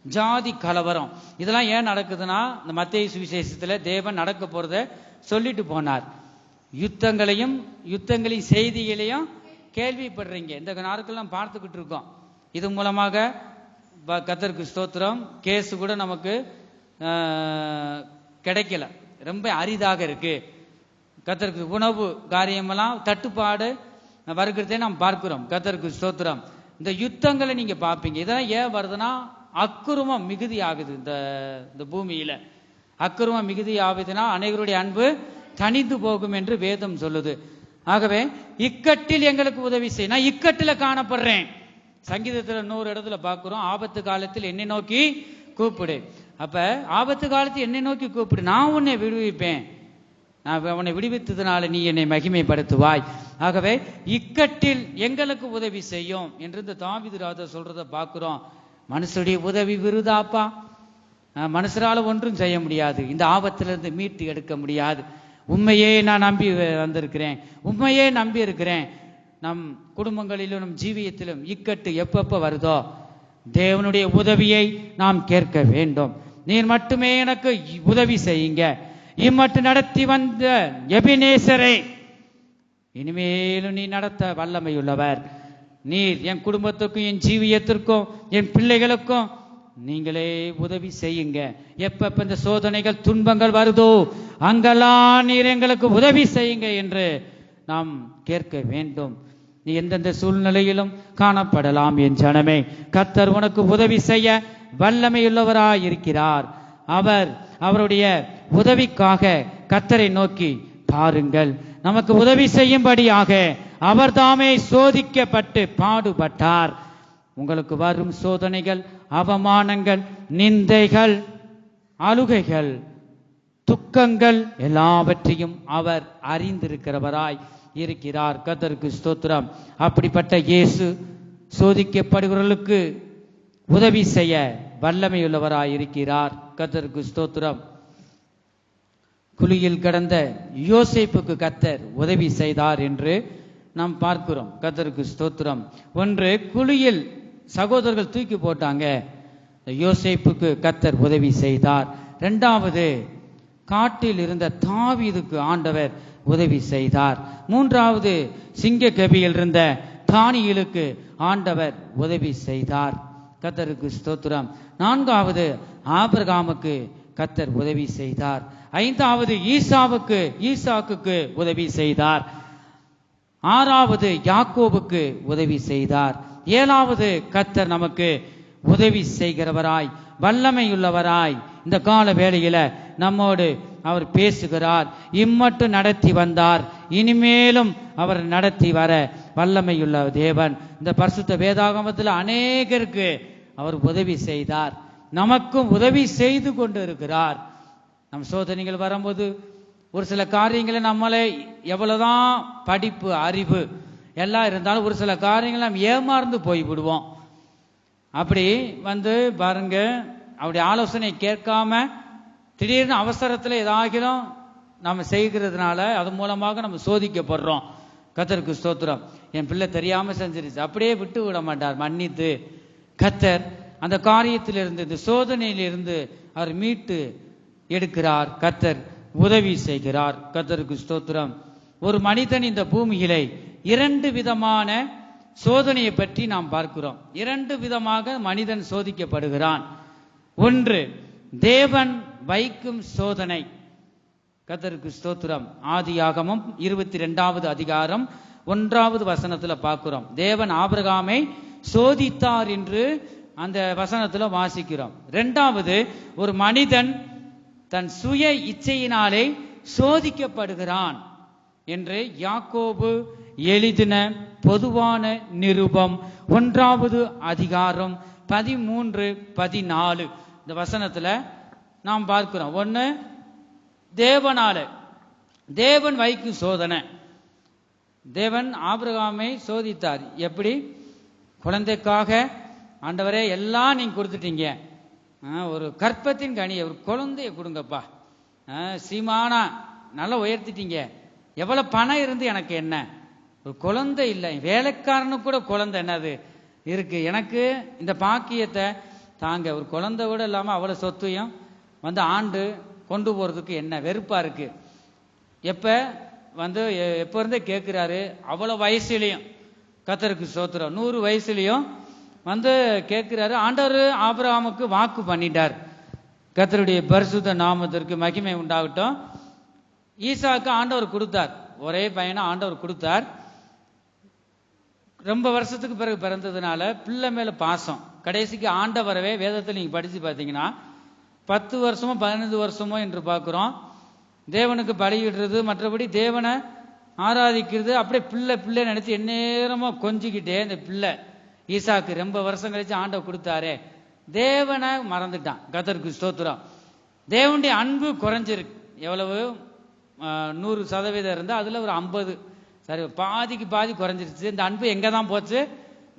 ஜாதி கலவரம். இதெல்லாம் ஏன் நடக்குதுன்னா, இந்த மத்தேயு சுவிசேஷத்துல தேவன் நடக்க போறத சொல்லிட்டு போனார். யுத்தங்களின் செய்திகளையும் கேள்விப்படுறீங்க. இந்த நாட்கள்லாம் பார்த்துக்கிட்டு இருக்கோம். இது மூலமாக கர்த்தருக்கு ஸ்தோத்திரம், கேஸ் கூட நமக்கு கிடைக்கல, ரொம்ப அரிதாக இருக்கு. கர்த்தருக்கு உணவு காரியமெல்லாம் தட்டுப்பாடு வருகிறதே நாம் பார்க்கிறோம். கர்த்தருக்கு ஸ்தோத்திரம். இந்த யுத்தங்களை நீங்க பார்ப்பீங்க. இதெல்லாம் ஏன் வருதுன்னா, அக்கிரமம் மிகுதி ஆகுது. இந்த பூமியில அக்கிரமம் மிகுதி ஆகுதுன்னா அனைவருடைய அன்பு தனிந்து போகும் என்று வேதம் சொல்லுது. ஆகவே இக்கட்டில் எங்களுக்கு உதவி செய். நான் இக்கட்டில காணப்படுறேன். சங்கீதத்துல 100 இடத்துல பார்க்கிறோம், ஆபத்து காலத்தில் என்னை நோக்கி கூப்பிடு. அப்ப ஆபத்து காலத்தில் என்னை நோக்கி கூப்பிடு, நான் உன்னை விடுவிப்பேன், நான் உன்னை விடுவித்ததுனால நீ என்னை மகிமைப்படுத்துவாய். ஆகவே இக்கட்டில் எங்களுக்கு உதவி செய்யும் என்று இந்த தாவீது ராஜா சொல்றத பார்க்கிறோம். மனுஷனுடைய உதவி விருதாப்பா, மனுஷரால ஒன்றும் செய்ய முடியாது, இந்த ஆபத்திலிருந்து மீட்டு எடுக்க முடியாது. உண்மையே நான் நம்பி வந்திருக்கிறேன், உண்மையே நம்பி இருக்கிறேன். நம் குடும்பங்களிலும் நம் ஜீவியத்திலும் இக்கட்டு எப்பப்ப வருதோ தேவனுடைய உதவியை நாம் கேட்க வேண்டும். நீர் மட்டுமே எனக்கு உதவி செய்யுங்க. இம்மட்டு நடத்தி வந்த எபினேசரே, இனிமேலும் நீ நடத்த வல்லமையுள்ளவர். நீர் என் குடும்பத்துக்கும் என் ஜீவியத்திற்கும் என் பிள்ளைகளுக்கும் நீங்களே உதவி செய்யுங்க. எப்ப இந்த சோதனைகள் துன்பங்கள் வருதோ அங்கெல்லாம் நீர் எங்களுக்கு உதவி செய்யுங்க என்று நாம் கேட்க வேண்டும். நீ எந்தெந்த சூழ்நிலையிலும் காணப்படலாம் என் ஜனமே, கர்த்தர் உனக்கு உதவி செய்ய வல்லமையுள்ளவராய் இருக்கிறார். அவருடைய உதவிக்காக கர்த்தரை நோக்கி பாருங்கள். நமக்கு உதவி செய்யும்படியாக அவர் தாமே சோதிக்கப்பட்டு பாடுபட்டார். உங்களுக்கு வரும் சோதனைகள், அவமானங்கள், நிந்தைகள், அழுகைகள், துக்கங்கள் எல்லாவற்றையும் அவர் அறிந்திருக்கிறவராய் இருக்கிறார். கர்த்தருக்கு ஸ்தோத்திரம். அப்படிப்பட்ட இயேசு சோதிக்கப்படுகிறவர்களுக்கு உதவி செய்ய வல்லமையுள்ளவராய் இருக்கிறார். கர்த்தருக்கு ஸ்தோத்திரம். குழியில் கிடந்த யோசேப்புக்கு கர்த்தர் உதவி செய்தார் என்று நாம் பார்க்கிறோம். கர்த்தருக்கு ஸ்தோத்திரம். ஒன்று, குழியில் சகோதரர்கள் தூக்கி போட்டாங்க, யோசேப்புக்கு கர்த்தர் உதவி செய்தார். இரண்டாவது, காட்டில் இருந்த தாவீதுக்கு ஆண்டவர் உதவி செய்தார். மூன்றாவது, சிங்க கபியில் இருந்த தானியேலுக்கு ஆண்டவர் உதவி செய்தார். கர்த்தருக்கு ஸ்தோத்திரம். நான்காவது, ஆபிரகாமுக்கு கர்த்தர் உதவி செய்தார். ஐந்தாவது, ஈசாக்குக்கு உதவி செய்தார். ஆறாவது, யாக்கோபுக்கு உதவி செய்தார். ஏழாவது, கர்த்தர் நமக்கு உதவி செய்கிறவராய் வல்லமையுள்ளவராய் இந்த கால வேளையில நம்மோடு அவர் பேசுகிறார். இம்மட்டும் நடத்தி வந்தார், இனிமேலும் அவர் நடத்தி வர வல்லமையுள்ள தேவன். இந்த பரிசுத்த வேதாகமத்தில் அநேகருக்கு அவர் உதவி செய்தார், நமக்கும் உதவி செய்து கொண்டு இருக்கிறார். நம் சோதனைகள் வரும்போது ஒரு சில காரியங்களை நம்மளே எவ்வளவுதான் படிப்பு அறிவு எல்லாம் இருந்தாலும் ஒரு சில காரியங்களை நம்ம ஏமாந்து போய் விடுவோம். அப்படி பாருங்க, அப்படி ஆலோசனை கேட்காம திடீர்னு அவசரத்தில் ஏதாகிலும் நம்ம செய்கிறதுனால அது மூலமாக நம்ம சோதிக்கப்படுறோம். கர்த்தருக்கு ஸ்தோத்திரம். என் பிள்ளை தெரியாம செஞ்சிருச்சு, அப்படியே விட்டு விட மாட்டார், மன்னித்து கர்த்தர் அந்த காரியத்திலிருந்து இந்த சோதனையிலிருந்து அவர் மீட்டு எடுக்கிறார். கர்த்தர் உதவி செய்கிறார். கர்த்தருக்கு ஸ்தோத்திரம். ஒரு மனிதன் இந்த பூமியிலே இரண்டு விதமான சோதனையை பற்றி நாம் பார்க்கிறோம். இரண்டு விதமாக மனிதன் சோதிக்கப்படுகிறான். ஒன்று, தேவன் வைக்கும் சோதனை. கர்த்தருக்கு ஸ்தோத்திரம். ஆதியாகமம் 22வது அதிகாரம் 1வது வசனத்துல பார்க்கிறோம். தேவன் ஆபிரகாமை சோதித்தார் என்று அந்த வசனத்துல வாசிக்கிறோம். இரண்டாவது, ஒரு மனிதன் தன் சுய இச்சையினாலே சோதிக்கப்படுகிறான் என்று யாக்கோபு எழுதின பொதுவான நிருபம் 1வது அதிகாரம் 13-14 இந்த வசனத்துல நாம் பார்க்கிறோம். ஒன்னு, தேவன் வைக்கும் சோதனை. தேவன் ஆபிரகாமை சோதித்தார். எப்படி? குழந்தைக்காக ஆண்டவரே எல்லாம் நீங்க கொடுத்துட்டீங்க, ஒரு கற்பத்தின் கனியை ஒரு குழந்தைய கொடுங்கப்பா, சீமானா நல்லா உயர்த்திட்டீங்க, எவ்வளவு பணம் இருந்து எனக்கு என்ன, ஒரு குழந்தை இல்லை, வேலைக்காரனுக்கு கூட குழந்தை என்னது இருக்கு, எனக்கு இந்த பாக்கியத்தை தாங்க. ஒரு குழந்தை கூட இல்லாம அவ்வளவு சொத்தையும் ஆண்டு கொண்டு போறதுக்கு என்ன வெறுப்பா இருக்கு. எப்ப இருந்தே கேட்கிறாரு, அவ்வளவு வயசுலயும். கர்த்தருக்கு ஸ்தோத்திரம். 100 வயசுலயும் கேட்கிறாரு. ஆண்டவர் ஆபிரகாமுக்கு வாக்கு பண்ணிட்டார். கர்த்தருடைய பரிசுத்த நாமத்திற்கு மகிமை உண்டாகட்டும். ஈசாக்கு ஆண்டவர் கொடுத்தார், ஒரே பையனை ஆண்டவர் கொடுத்தார். ரொம்ப வருஷத்துக்கு பிறகு பிறந்ததுனால பிள்ளை மேல பாசம். கடைசிக்கு ஆண்டவரவே வேதத்தில் நீங்க படிச்சு பார்த்தீங்கன்னா 10 வருஷமோ 15 வருஷமோ என்று பார்க்கிறோம். தேவனுக்கு பலியிடுறது, மற்றபடி தேவனை ஆராதிக்கிறது, அப்படியே பிள்ளை நினைச்சு எந்நேரமோ கொஞ்சிக்கிட்டே இந்த பிள்ளை ஈசாக்கு ரொம்ப வருஷம் கழிச்சு ஆண்டவர் கொடுத்தாரே, தேவனை மறந்துட்டான். கர்த்தருக்கு ஸ்தோத்திரம். தேவனுடைய அன்பு குறைஞ்சிருக்கு. எவ்வளவு? 100% இருந்தா அதுல ஒரு 50, சரி பாதிக்கு பாதி குறைஞ்சிருச்சு. இந்த அன்பு எங்க தான் போச்சு?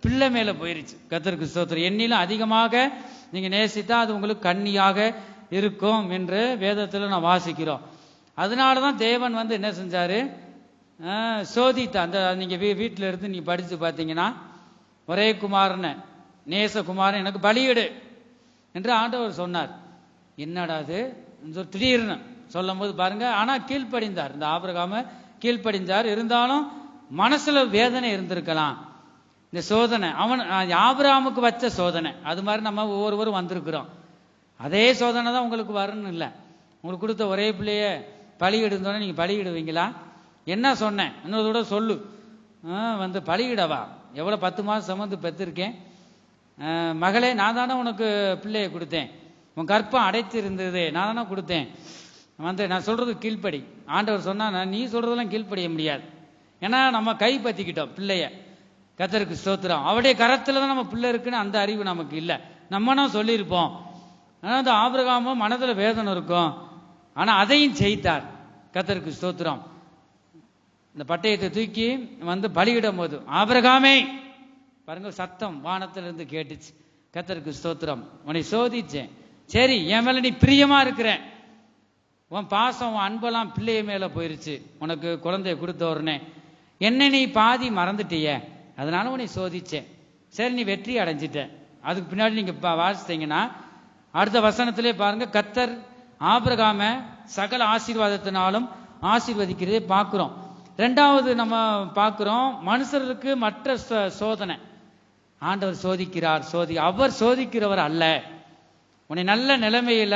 பிள்ளை மேல போயிருச்சு. கர்த்தருக்கு ஸ்தோத்திரம். என்னிலும் அதிகமாக நீங்க நேசித்தா அது உங்களுக்கு கண்ணியாக இருக்கும் என்று வேதத்துல நான் வாசிக்கிறோம். அதனாலதான் தேவன் என்ன செஞ்சாரு? சோதித்தா. அந்த நீங்க வீட்டுல இருந்து நீங்க படிச்சு பார்த்தீங்கன்னா, ஒரே குமாரனை நேசகுமாரன் எனக்கு பலியிடு என்று ஆண்டவர் சொன்னார். என்னடா அது திடீர்னு சொல்லும் போது பாருங்க. ஆனா கீழ்ப்படிந்தார், இந்த ஆபிரகாம கீழ்ப்படிந்தார். இருந்தாலும் மனசுல வேதனை இருந்திருக்கலாம். இந்த சோதனை அவன் ஆபிரகாமுக்கு வச்ச சோதனை, அது மாதிரி நம்ம ஒவ்வொருவரும் வந்திருக்கிறோம். அதே சோதனை தான் உங்களுக்கு வரணும் இல்லை. உங்களுக்கு கொடுத்த ஒரே பிள்ளைய பலியிடுந்தோடனே நீங்க பலியிடுவீங்களா? என்ன சொன்னேன் இன்னொரு சொல்லு, பலியிடவா? எவ்வளவு 10 மாதம் சுமந்து பெற்றிருக்கேன் மகளே, நான் தானே உனக்கு பிள்ளைய கொடுத்தேன், உன் கற்பம் அடைத்து இருந்தது நான் தானே கொடுத்தேன், நான் சொல்றது கீழ்ப்படி. ஆண்டவர் சொன்னா நீ சொல்றதெல்லாம் கீழ்ப்படிய முடியாது. ஏன்னா நம்ம கை பத்திக்கிட்டோம் பிள்ளைய. கர்த்தருக்கு ஸ்தோத்திரம். அவருடைய கரத்துல தான் நம்ம பிள்ளை இருக்குன்னு அந்த அறிவு நமக்கு இல்லை. நம்மனா சொல்லியிருப்போம். ஆனா அந்த ஆபிரகாமும் மனதுல வேதனை இருக்கும், ஆனா அதையும் செய்தார். கர்த்தருக்கு ஸ்தோத்திரம். இந்த பட்டயத்தை தூக்கி வந்து பலியிடும் போது, ஆபிரகாமே பாருங்க, சத்தம் வானத்திலிருந்து கேட்டுச்சு. கர்த்தருக்கு ஸ்தோத்திரம். உன்னை சோதிச்சேன், சரி என் மேல நீ பிரியமா இருக்கிற, உன் பாசம் உன் அன்பெல்லாம் பிள்ளைய மேல போயிருச்சு, உனக்கு குழந்தைய கொடுத்த உடனே என்ன நீ பாதி மறந்துட்டிய, அதனால உன்னை சோதிச்சேன், சரி நீ வெற்றி அடைஞ்சிட்ட. அதுக்கு பின்னாடி நீங்க வாசித்தீங்கன்னா அடுத்த வசனத்திலே பாருங்க, கர்த்தர் ஆபிரகாம சகல ஆசீர்வாதத்தினாலும் ஆசீர்வதிக்கிறதே பார்க்கிறோம். ரெண்டாவது நம்ம பார்க்கிறோம், மனுஷருக்கு மற்ற சோதனை ஆண்டவர் சோதிக்கிறார். அவர் சோதிக்கிறவர் அல்ல. உன்னை நல்ல நிலைமையில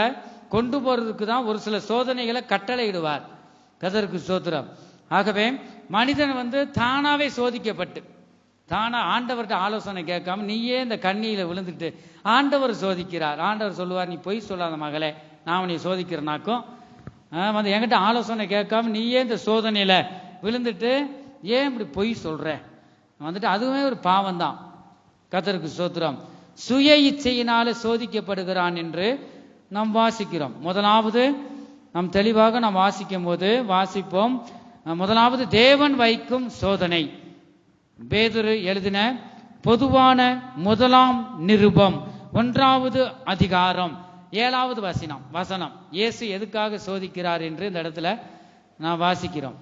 கொண்டு போறதுக்கு தான் ஒரு சில சோதனைகளை கட்டளையிடுவார். கர்த்தருக்கு ஸ்தோத்திரம். ஆகவே மனிதன் வந்து தானாவே சோதிக்கப்பட்டு, தானா ஆண்டவர்கிட்ட ஆலோசனை கேட்காம நீயே இந்த கண்ணியில விழுந்துட்டு ஆண்டவர் சோதிக்கிறார். ஆண்டவர் சொல்லுவார், நீ பொய் சொல்லாத மகளே, நான் உன்னை சோதிக்கிறனாக்கும் வந்து என்கிட்ட ஆலோசனை கேட்காம நீயே இந்த சோதனையில விழுந்துட்டு ஏன் இப்படி பொய் சொல்ற வந்துட்டு, அதுவுமே ஒரு பாவம் தான். கர்த்தருக்கு ஸ்தோத்திரம். சுய இச்சையினால சோதிக்கப்படுகிறான் என்று நாம் வாசிக்கிறோம். முதலாவது நாம் தெளிவாக நாம் வாசிக்கும் போது வாசிப்போம். முதலாவது தேவன் வைக்கும் சோதனை. பேதுரு எழுதின பொதுவான முதலாம் நிருபம் 1வது அதிகாரம் 7வது வசனம் இயேசு எதுக்காக சோதிக்கிறார் என்று இந்த இடத்துல நான் வாசிக்கிறோம்.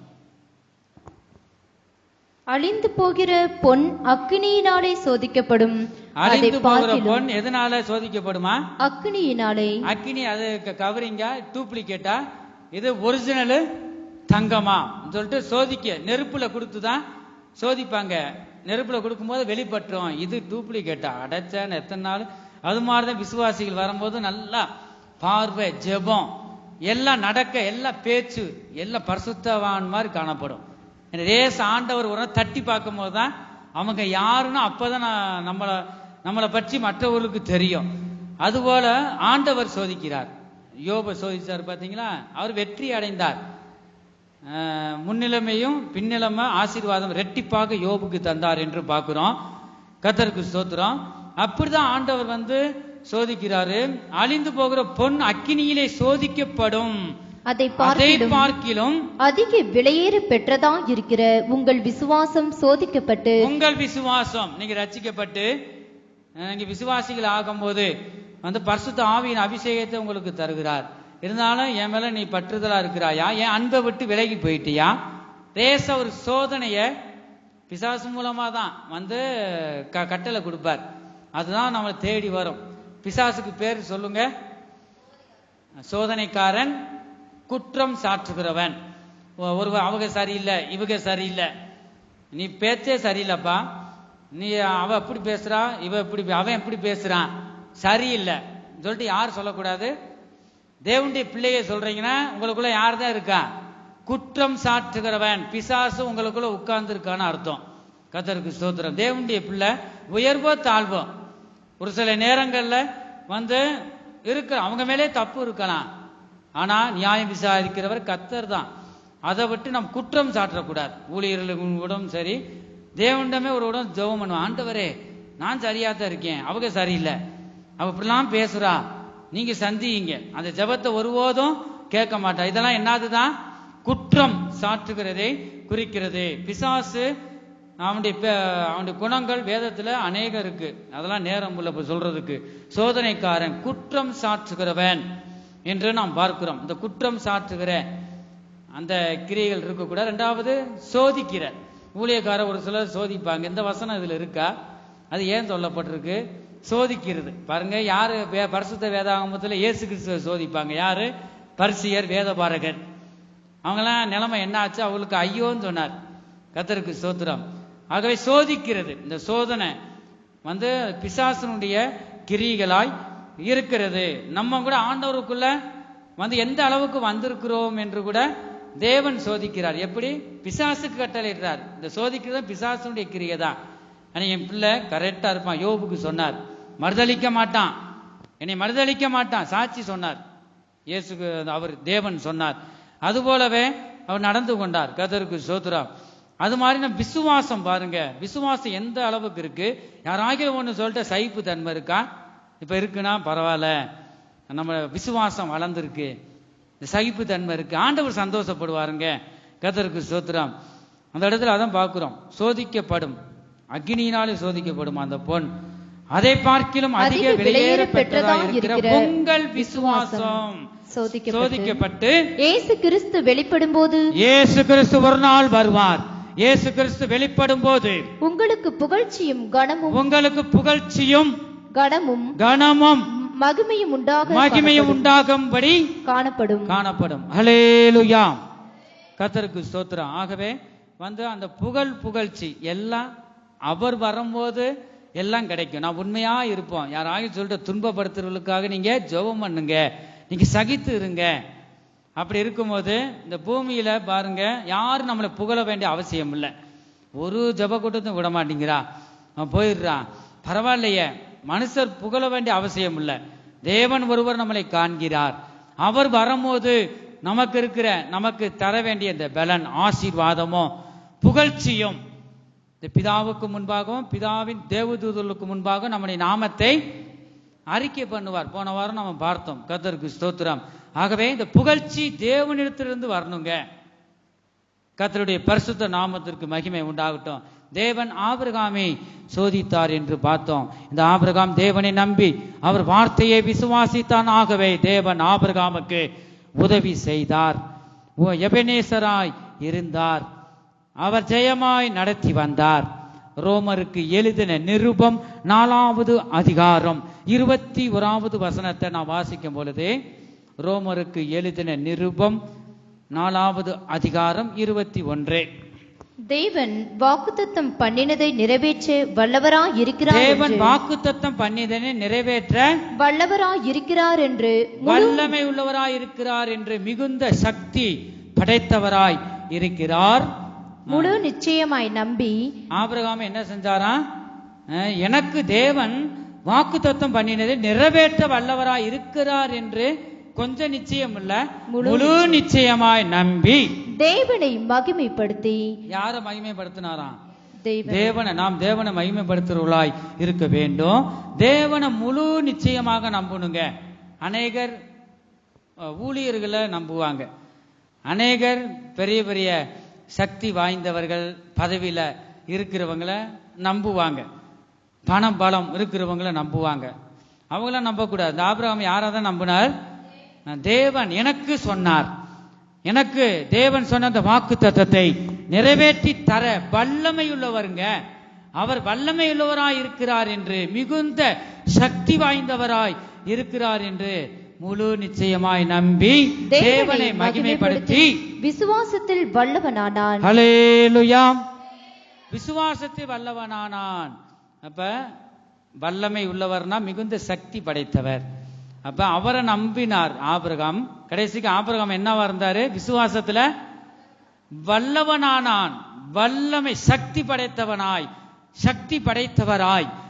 அழிந்து போகிற பொன் அக்கினியினாலே சோதிக்கப்படும். அழிந்து போகிற பொன் எதனால சோதிக்கப்படுமா? அக்கினியினாலே. அக்கினி அது கவரிங்கா, டூப்ளிகேட்டா, இது ஒரிஜினல் தங்கமா சொல்லிட்டு சோதிக்க நெருப்புல கொடுத்துதான் சோதிப்பாங்க. நெருப்புல கொடுக்கும் போது வெளிப்பட்டுரும், இது டூப்ளிகேட்டா அடைச்சான்னு எத்தனை நாள். அது மாதிரிதான் விசுவாசிகள் வரும்போது நல்லா பார்வை, ஜெபம் எல்லாம் நடக்க, எல்லாம் பேச்சு எல்லாம் பரிசுத்தவான் மாதிரி காணப்படும். ரேஸ் ஆண்டவர் ஒரு தட்டி பார்க்கும் போது தான் அவங்க யாருன்னு அப்பதான் நம்மளை பற்றி மற்றவர்களுக்கு தெரியும். அதுபோல ஆண்டவர் சோதிக்கிறார். யோபை சோதிச்சார் பாத்தீங்களா, அவர் வெற்றி அடைந்தார். முன்னிலைமையும் பின்னிலைமை ஆசீர்வாதம் ரெட்டிப்பாக யோபுக்கு தந்தார் என்று பார்க்கிறோம். கர்த்தருக்கு ஸ்தோத்திரம். அப்படிதான் ஆண்டவர் வந்து சோதிக்கிறாரு. அழிந்து போகிற பொன் அக்கினியிலே சோதிக்கப்படும், அதை பார்க்கிலும் அதிக விலையேற பெற்றதா இருக்கிற உங்கள் விசுவாசம் சோதிக்கப்பட்டு, உங்கள் விசுவாசம் நீங்க ரட்சிக்கப்பட்டு நீங்க விசுவாசிகள் ஆகும்போது வந்து பரிசுத்த ஆவியின் அபிஷேகத்தை உங்களுக்கு தருகிறார். இருந்தாலும் என் மேல நீ பற்றுதலா இருக்கிறாயா, என் அன்பை விட்டு விலகி போயிட்டியா? ரேச ஒரு சோதனைய பிசாசு மூலமா தான் வந்து கட்டளை கொடுப்பார். அதுதான் நம்மளை தேடி வரும். பிசாசுக்கு பேர் சொல்லுங்க, சோதனைக்காரன், குற்றம் சாற்றுகிறவன். அவங்க சரியில்லை, இவங்க சரியில்லை, நீ பேச்சே சரியில்லைப்பா, நீ அவ எப்படி பேசுறா, அவன் எப்படி பேசுறான், சரியில்லை சொல்லிட்டு யார் சொல்லக்கூடாது? தேவனுடைய பிள்ளைய சொல்றீங்கன்னா உங்களுக்குள்ள யார் தான் இருக்கா? குற்றம் சாற்றுகிறவன், பிசாசு உங்களுக்குள்ள உட்கார்ந்து இருக்கான்னு அர்த்தம். கர்த்தருக்கு ஸ்தோத்திரம். தேவனுடைய பிள்ளை உயர்வோ தாழ்வோ ஒரு சில நேரங்கள்ல வந்து இருக்கிற அவங்க மேலே தப்பு இருக்கலாம், ஆனா நியாயம் விசாரிக்கிறவர் கர்த்தர் தான். அதை விட்டு நம்ம குற்றம் சாட்டக்கூடாது. ஊழியர்களும் சரி, தேவனிடமே ஒரு உடன் ஜெபம் பண்ணுவோம். ஆண்டவரே நான் சரியா தான் இருக்கேன், அவங்க சரியில்லை, அவ இப்படிலாம் பேசுறா, நீங்க சந்திங்க. அந்த ஜெபத்தை ஒருபோதும் கேட்க மாட்டா. இதெல்லாம் என்னதுதான்? குற்றம் சாட்டுகிறதை குறிக்கிறது. பிசாசு அவனுடைய குணங்கள் வேதத்துல அநேகம் இருக்கு, அதெல்லாம் நேரம் உள்ள சொல்றதுக்கு. சோதனைக்காரன், குற்றம் சாற்றுகிறவன் என்று நாம் பார்க்கிறோம். இந்த குற்றம் சாற்றுகிற அந்த கிரியைகள் இருக்கக்கூடாது. ரெண்டாவது சோதிக்கிற ஊழியக்காரர் ஒரு சிலர் சோதிப்பாங்க. இந்த வசனம் இதுல இருக்கா? அது ஏன் சொல்லப்பட்டிருக்கு? சோதிக்கிறது பாருங்க. யாரு பரிசுத்த வேதாகமத்துல இயேசு கிறிஸ்துவ சோதிப்பாங்க. யாரு? பரிசேயர், வேதபாரகர். அவங்கெல்லாம் நிலைமை என்ன ஆச்சு? அவங்களுக்கு ஐயோன்னு சொன்னார். கர்த்தருக்கு ஸ்தோத்திரம். ஆகவே சோதிக்கிறது, இந்த சோதனை வந்து பிசாசனுடைய கிரியைகளாய் இருக்கிறது. நம்ம கூட ஆண்டவருக்குள்ள வந்து எந்த அளவுக்கு வந்திருக்கிறோம் என்று கூட தேவன் சோதிக்கிறார். எப்படி? பிசாசுக்கு கட்டளையிடுறார். இந்த சோதிக்கிறது பிசாசனுடைய கிரியை தான். என் பிள்ளை கரெக்டா இருப்பான். யோபுக்கு சொன்னார், மறுதளிக்க மாட்டான், என்னை மறுதளிக்க மாட்டான், சாட்சி சொன்னார். இயேசுக்கு அவர் தேவன் சொன்னார். அதுபோலவே அவர் நடந்து கொண்டார். கர்த்தருக்கு ஸ்தோத்திரம். அது மாதிரி நம்ம விசுவாசம் பாருங்க, விசுவாசம் எந்த அளவுக்கு இருக்கு. யாராகிலும் ஒன்று சொல்லிட்டு சகிப்பு தன்மை இருக்கா? இப்ப இருக்குன்னா பரவாயில்ல, நம்ம விசுவாசம் வளர்ந்துருக்கு, சகிப்பு தன்மை இருக்கு, ஆண்டவர் சந்தோஷப்படுவாருங்க. கர்த்தருக்கு ஸ்தோத்திரம். அந்த இடத்துல அதான் பார்க்கிறோம். சோதிக்கப்படும், அக்னியினாலே சோதிக்கப்படும் அந்த பொன். அதை பார்க்கிலும் அதிக வெளியேற பெற்றதா இருக்கிற உங்கள் விசுவாசம் சோதிக்கப்பட்டு இயேசு கிறிஸ்து வெளிப்படும் போது, இயேசு கிறிஸ்து ஒரு நாள் வருவார். இயேசு கிறிஸ்து வெளிப்படும் போது உங்களுக்கு புகழ்ச்சியும் கனமும், உங்களுக்கு புகழ்ச்சியும் கனமும் மகிமையும் உண்டாகும்படி காணப்படும். ஹல்லேலூயா, கர்த்தருக்கு ஸ்தோத்திரம். ஆகவே அந்த புகழ்ச்சி எல்லாம் அவர் வரும்போது எல்லாம் கிடைக்கும். நான் உண்மையா இருப்போம். யாராவது சொல்லிட்டு துன்பப்படுத்துறவர்களுக்காக நீங்க ஜெபம் பண்ணுங்க, நீங்க சகித்து இருங்க. அப்படி இருக்கும்போது இந்த பூமியில பாருங்க, யாரும் நம்மளை புகழ வேண்டிய அவசியம் இல்லை. ஒரு ஜெப கூட்டத்தையும் விட மாட்டேங்கிறா, போயிடுறான், பரவாயில்லையே. மனுஷர் புகழ வேண்டிய அவசியம் இல்லை. தேவன் ஒருவர் நம்மளை காண்கிறார். அவர் வரும்போது நமக்கு தர வேண்டிய இந்த பலன், ஆசீர்வாதமும் புகழ்ச்சியும் இந்த பிதாவுக்கு முன்பாகவும் பிதாவின் தேவதூதர்களுக்கு முன்பாகவும் நம்முடைய நாமத்தை அறிக்கை பண்ணுவார். போன வாரம் நம்ம பார்த்தோம். கர்த்தருக்கு ஸ்தோத்திரம். ஆகவே இந்த புகழ்ச்சி தேவனிடத்திலிருந்து வரணுங்க. கர்த்தருடைய பரிசுத்த நாமத்திற்கு மகிமை உண்டாகட்டும். தேவன் ஆபிரகாமை சோதித்தார் என்று பார்த்தோம். இந்த ஆபிரகாம் தேவனை நம்பி அவர் வார்த்தையை விசுவாசித்தான். ஆகவே தேவன் ஆபிரகாமுக்கு உதவி செய்தார், எபெனேசராய் இருந்தார், அவர் ஜெயமாய் நடத்தி வந்தார். ரோமருக்கு எழுதின நிருபம் 4வது அதிகாரம் 21வது வசனத்தை நான் வாசிக்கும் பொழுது, ரோமருக்கு எழுதின நிருபம் 4வது அதிகாரம் 21. தேவன் வாக்குத்தத்தம் பண்ணினதை நிறைவேற்ற வல்லவராய் இருக்கிறார். தேவன் வாக்குத்தத்தம் பண்ணினதை நிறைவேற்ற வல்லவராய் இருக்கிறார் என்று, வல்லமை உள்ளவராய் இருக்கிறார் என்று, மிகுந்த சக்தி படைத்தவராய் இருக்கிறார். முழு நிச்சயமாய் நம்பி ஆபிரகாம் என்ன செஞ்சாரா? எனக்கு தேவன் வாக்குத்தத்தம் பண்ணினதை நிறைவேற்ற வல்லவராய் இருக்கிறார் என்று கொஞ்சம் நிச்சயம் இல்ல, முழு நிச்சயமாய் நம்பி தேவனை மகிமைப்படுத்தி. யாரை மகிமைப்படுத்தினாராம்? தேவனை. நாம் தேவனை மகிமைப்படுத்துறவர்களாய் இருக்க வேண்டும். தேவனை முழு நிச்சயமாக நம்பணுங்க. அநேகர் ஊழியர்களை நம்புவாங்க, அநேகர் பெரிய பெரிய சக்தி வாய்ந்தவர்கள் பதவியில இருக்கிறவங்களை நம்புவாங்க, பணம் பலம் இருக்கிறவங்களை நம்புவாங்க. அவங்கள நம்பக்கூடாது. இந்த ஆபிரகாம் யாராதான் நம்பினார்? தேவன் எனக்கு சொன்னார், எனக்கு தேவன் சொன்ன அந்த வாக்கு தத்தத்தை நிறைவேற்றி தர வல்லமையுள்ளவருங்க. அவர் வல்லமையுள்ளவராய் இருக்கிறார் என்று, மிகுந்த சக்தி வாய்ந்தவராய் இருக்கிறார் என்று முழு நிச்சயமாய் நம்பி தேவனை மகிமைப்படுத்தி விசுவாசத்தில் வல்லவனானான். ஹல்லேலூயா, விசுவாசத்தில் வல்லவனானான். அப்ப வல்லமை உள்ளவர்னா மிகுந்த சக்தி படைத்தவர். அப்ப அவரை நம்பினார் ஆபிரகாம். கடைசிக்கு ஆபிரகாம் என்னவா இருந்தாரு? விசுவாசத்துல வல்லவனானான். வல்லமை சக்தி படைத்தவராய்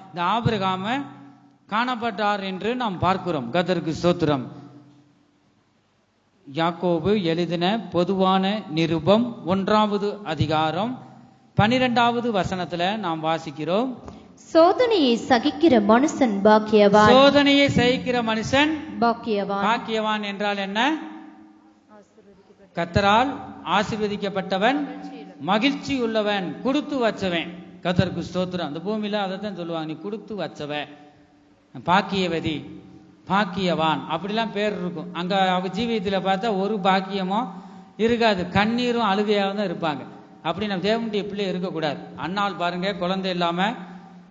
இந்த ஆபிரகாம காணப்பட்டார் என்று நாம் பார்க்கிறோம். கர்த்தருக்கு ஸ்தோத்திரம். யாக்கோபு எழுதின பொதுவான நிருபம் 1வது அதிகாரம் 12வது வசனத்துல நாம் வாசிக்கிறோம், சோதனையை சகிக்கிற மனுஷன் பாக்கியவான். சோதனையை சகிக்கிற மனுஷன் பாக்கியவான். பாக்கியவான் என்றால் என்ன? கர்த்தரால் ஆசீர்வதிக்கப்பட்டவன், மகிழ்ச்சி உள்ளவன், கொடுத்து வச்சவன். கர்த்தருக்கு ஸ்தோத்திரம். அந்த பூமியில அதைத்தான் சொல்லுவாங்க, நீ கொடுத்து வச்சவன், பாக்கியவதி, பாக்கியவான், அப்படிலாம் பேர் இருக்கும். அங்க அவங்க ஜீவியத்துல பார்த்தா ஒரு பாக்கியமும் இருக்காது, கண்ணீரும் அழுகையாக தான் இருப்பாங்க. அப்படி நம்ம தேவனுடைய பிள்ளை இருக்கக்கூடாது. அண்ணால் பாருங்க, குழந்தை இல்லாம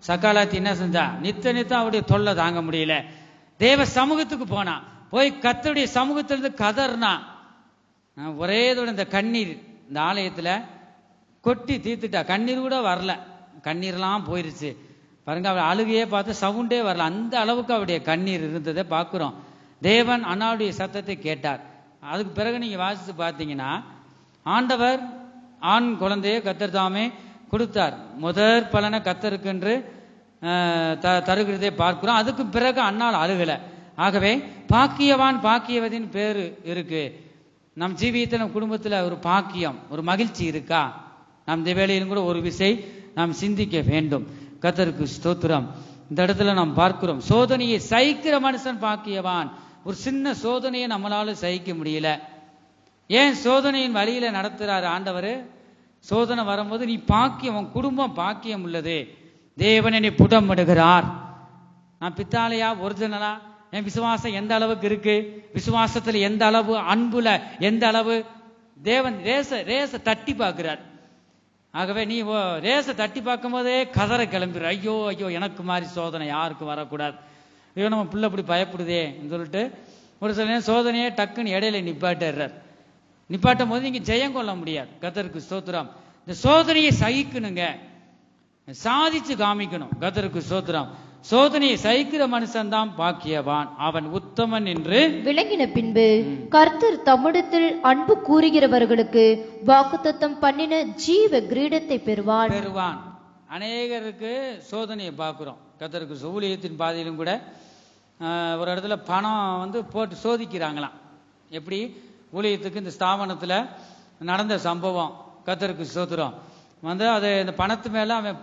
சக்காலாத்தி என்ன செஞ்சா? நித்தம் அவருடைய தொல்லை தாங்க முடியல, தேவ சமூகத்துக்கு போனா, போய் கர்த்தருடைய சமூகத்திலிருந்து கதர்னா, ஒரே இந்த கண்ணீர் இந்த ஆலயத்துல கொட்டி தீர்த்துட்டா. கண்ணீர் கூட வரல, கண்ணீர்லாம் போயிருச்சு பாருங்க. அவள் அழுகையே பார்த்து சவுண்டே வரல, அந்த அளவுக்கு அவருடைய கண்ணீர் இருந்ததை பார்க்கிறோம். தேவன் அண்ணாவுடைய சத்தத்தை கேட்டார். அதுக்கு பிறகு நீங்க வாசித்து பார்த்தீங்கன்னா, ஆண்டவர் ஆண் குழந்தையை கர்த்தர் தாமே கொடுத்தார். முதற் பலனை கர்த்தருக்கு என்று தருகிறதை பார்க்கிறோம். அதுக்கு பிறகு அண்ணால் அழுகலை. ஆகவே பாக்கியவான் பாக்கியவதின் பேரு இருக்கு. நம் ஜீவியத்தில் நம் குடும்பத்தில் ஒரு பாக்கியம், ஒரு மகிழ்ச்சி இருக்கா? நம் இந்த வேளையிலும் கூட ஒரு விசை நாம் சிந்திக்க வேண்டும். கர்த்தருக்கு ஸ்தோத்திரம். இந்த இடத்துல நாம் பார்க்கிறோம், சோதனையை சகிக்கிற மனுஷன் பாக்கியவான். ஒரு சின்ன சோதனையை நம்மளால சகிக்க முடியல. ஏன் சோதனையின் வழியில நடத்துறாரு ஆண்டவர்? சோதனை வரும்போது நீ பாக்கியம், உன் குடும்பம் பாக்கியம் உள்ளது. தேவன் என்னை புடமிடுகிறார். நான் பித்தாலையா, ஒரிஜினலா, என் விசுவாசம் எந்த அளவுக்கு இருக்கு, விசுவாசத்துல எந்த அளவு, அன்புல எந்த அளவு, தேவன் ரேச தட்டி பார்க்கிறார். ஆகவே நீ ரேச தட்டி பார்க்கும் போதே கதற கிளம்பிடு, ஐயோ ஐயோ எனக்கு மாதிரி சோதனை யாருக்கும் வரக்கூடாது, ஐயோ நம்ம பிள்ளை இப்படி பயப்படுதே சொல்லிட்டு ஒரு சில நேரம் சோதனையே டக்குன்னு இடையில நிப்பாட்டுறார். நிப்பாட்டும் போது நீங்க ஜெயம் கொள்ள முடியாது. கர்த்தருக்கு ஸ்தோத்திரம். இந்த சோதனையை சகிக்கணுங்க, சாதிச்சு காமிக்கணும். கர்த்தருக்கு ஸ்தோத்திரம். சோதனையை சகிக்கிற மனுஷன் தான் பாக்கியவான், அவன் உத்தமன் என்று விளங்கின பின்பு கர்த்தர் தம்மிடத்தில் அன்பு கூறுகிறவர்களுக்கு வாக்குத்தத்தம் பண்ணின ஜீவ கிரீடத்தை பெறுவான். அநேகருக்கு சோதனையை பார்க்கிறோம். கர்த்தருக்கு ஊழியத்தின் பாதையிலும் கூட ஒரு இடத்துல பணம் போட்டு சோதிக்கிறாங்களாம். எப்படி ஊழியத்துக்கு இந்த ஸ்தாபனத்துல நடந்த சம்பவம். கர்த்தருக்கு ஸ்தோத்திரம். அது இந்த பணத்து மேல அவன்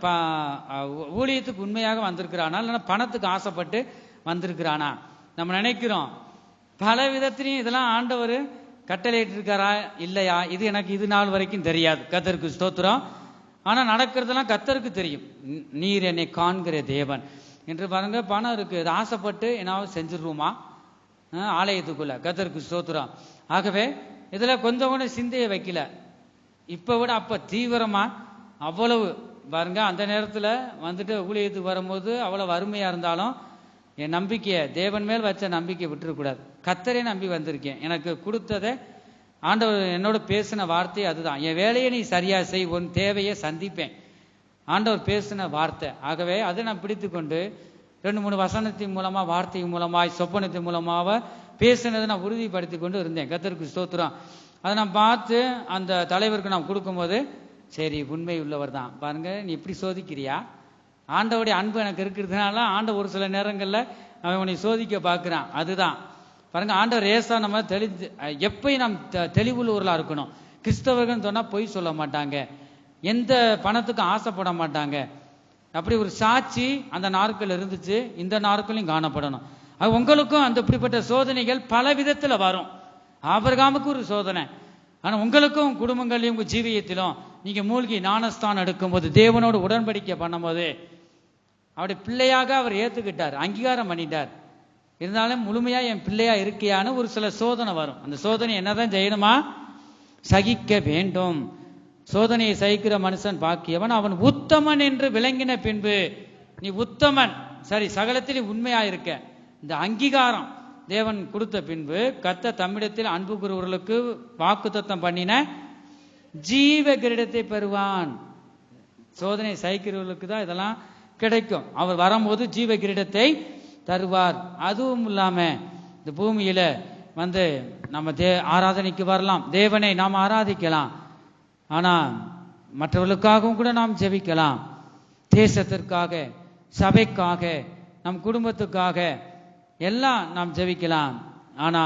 ஊழியத்துக்கு உண்மையாக வந்திருக்கிறானா இல்லைன்னா பணத்துக்கு ஆசைப்பட்டு வந்திருக்கிறானா? நம்ம நினைக்கிறோம் பல விதத்திலையும் இதெல்லாம் ஆண்டவர் கட்டளையிட்டு இருக்காரா இல்லையா, இது எனக்கு இது நாள் வரைக்கும் தெரியாது. கர்த்தருக்கு ஸ்தோத்திரம். ஆனா நடக்கிறதெல்லாம் கர்த்தருக்கு தெரியும். நீர் என்னை காண்கிற தேவன் என்று பாருங்க. பணம் இருக்கு, இது ஆசைப்பட்டு என்னாவது செஞ்சிருவோமா ஆலயத்துக்குள்ள? கர்த்தருக்கு ஸ்தோத்திரம். ஆகவே இதுல கொஞ்சம் கூட சிந்தையை வைக்கல. இப்ப விட அப்ப தீவிரமா அவ்வளவு பாருங்க. அந்த நேரத்துல ஊழியத்துக்கு வரும்போது அவ்வளவு அருமையா இருந்தாலும் என் நம்பிக்கையை தேவன் மேல் வச்ச நம்பிக்கை விட்டுறக்கூடாது. கர்த்தரை நம்பி வந்திருக்கேன். எனக்கு கொடுத்ததை ஆண்டவர் என்னோட பேசின வார்த்தை அதுதான். என் வேலையை நீ சரியா செய், உன் தேவையை சந்திப்பேன். ஆண்டவர் பேசின வார்த்தை. ஆகவே அதை நான் பிடித்து கொண்டு 2-3 வசனத்தின் மூலமா, வார்த்தை மூலமாய், சொப்பனத்தின் மூலமாக பேசினதை நான் உறுதிப்படுத்தி கொண்டு இருந்தேன். கர்த்தருக்கு ஸ்தோத்திரம். அதை நான் பார்த்து அந்த தலைவருக்கு நான் கொடுக்கும்போது, சரி உண்மை உள்ளவர் தான் பாருங்க, நீ இப்படி சோதிக்கிறியா? ஆண்டவருடைய அன்பு எனக்கு இருக்கிறதுனால ஆண்டவர் ஒரு சில நேரங்களில் அவன் உன்னை சோதிக்க பார்க்குறான். அதுதான் பாருங்க. ஆண்டவர் ரேசா நம்ம எப்பயும் நாம் தெளிவுள்ளவர்களா இருக்கணும். கிறிஸ்தவர்கள் சொன்னா பொய் சொல்ல மாட்டாங்க, எந்த பணத்துக்கும் ஆசைப்பட மாட்டாங்க. அப்படி ஒரு சாட்சி அந்த நாட்கள் இருந்துச்சு, இந்த நாட்களையும் காணப்படணும். அது உங்களுக்கும் அந்த இப்படிப்பட்ட சோதனைகள் பல விதத்துல வரும். ஆபிரகாமுக்கு ஒரு சோதனை, ஆனா உங்களுக்கும் குடும்பங்களையும் உங்க ஜீவியத்திலும் நீங்க மூழ்கி ஞானஸ்தானம் எடுக்கும்போது, தேவனோடு உடன்படிக்கை பண்ணும்போது, அவருடைய பிள்ளையாக அவர் ஏத்துக்கிட்டார், அங்கீகாரம் பண்ணிட்டார். இருந்தாலும் முழுமையா என் பிள்ளையா இருக்கியான்னு ஒரு சில சோதனை வரும். அந்த சோதனை என்னதான் செய்யணுமா? சகிக்க வேண்டும். சோதனையை சகிக்கிற மனுஷன் பாக்கியவன், அவன் உத்தமன் என்று விளங்கின பின்பு. நீ உத்தமன், சரி, சகலத்திலும் உண்மையா இருக்க, இந்த அங்கீகாரம் தேவன் கொடுத்த பின்பு கர்த்தர் தம்மிடத்தில் அன்பு கூறுவர்களுக்கு வாக்குத்தத்தம் பண்ணின ஜீவ கிரீடத்தை பெறுவான். சோதனை சகிக்கிறவர்களுக்கு தான் இதெல்லாம் கிடைக்கும். அவர் வரும்போது ஜீவ கிரீடத்தை தருவார். அதுவும் இல்லாம இந்த பூமியில நம்ம ஆராதனைக்கு வரலாம், தேவனை நாம் ஆராதிக்கலாம். ஆனா மற்றவர்களுக்காகவும் கூட நாம் ஜெபிக்கலாம். தேசத்திற்காக, சபைக்காக, நம் குடும்பத்துக்காக எல்லாம் நாம் ஜெபிக்கலாம். ஆனா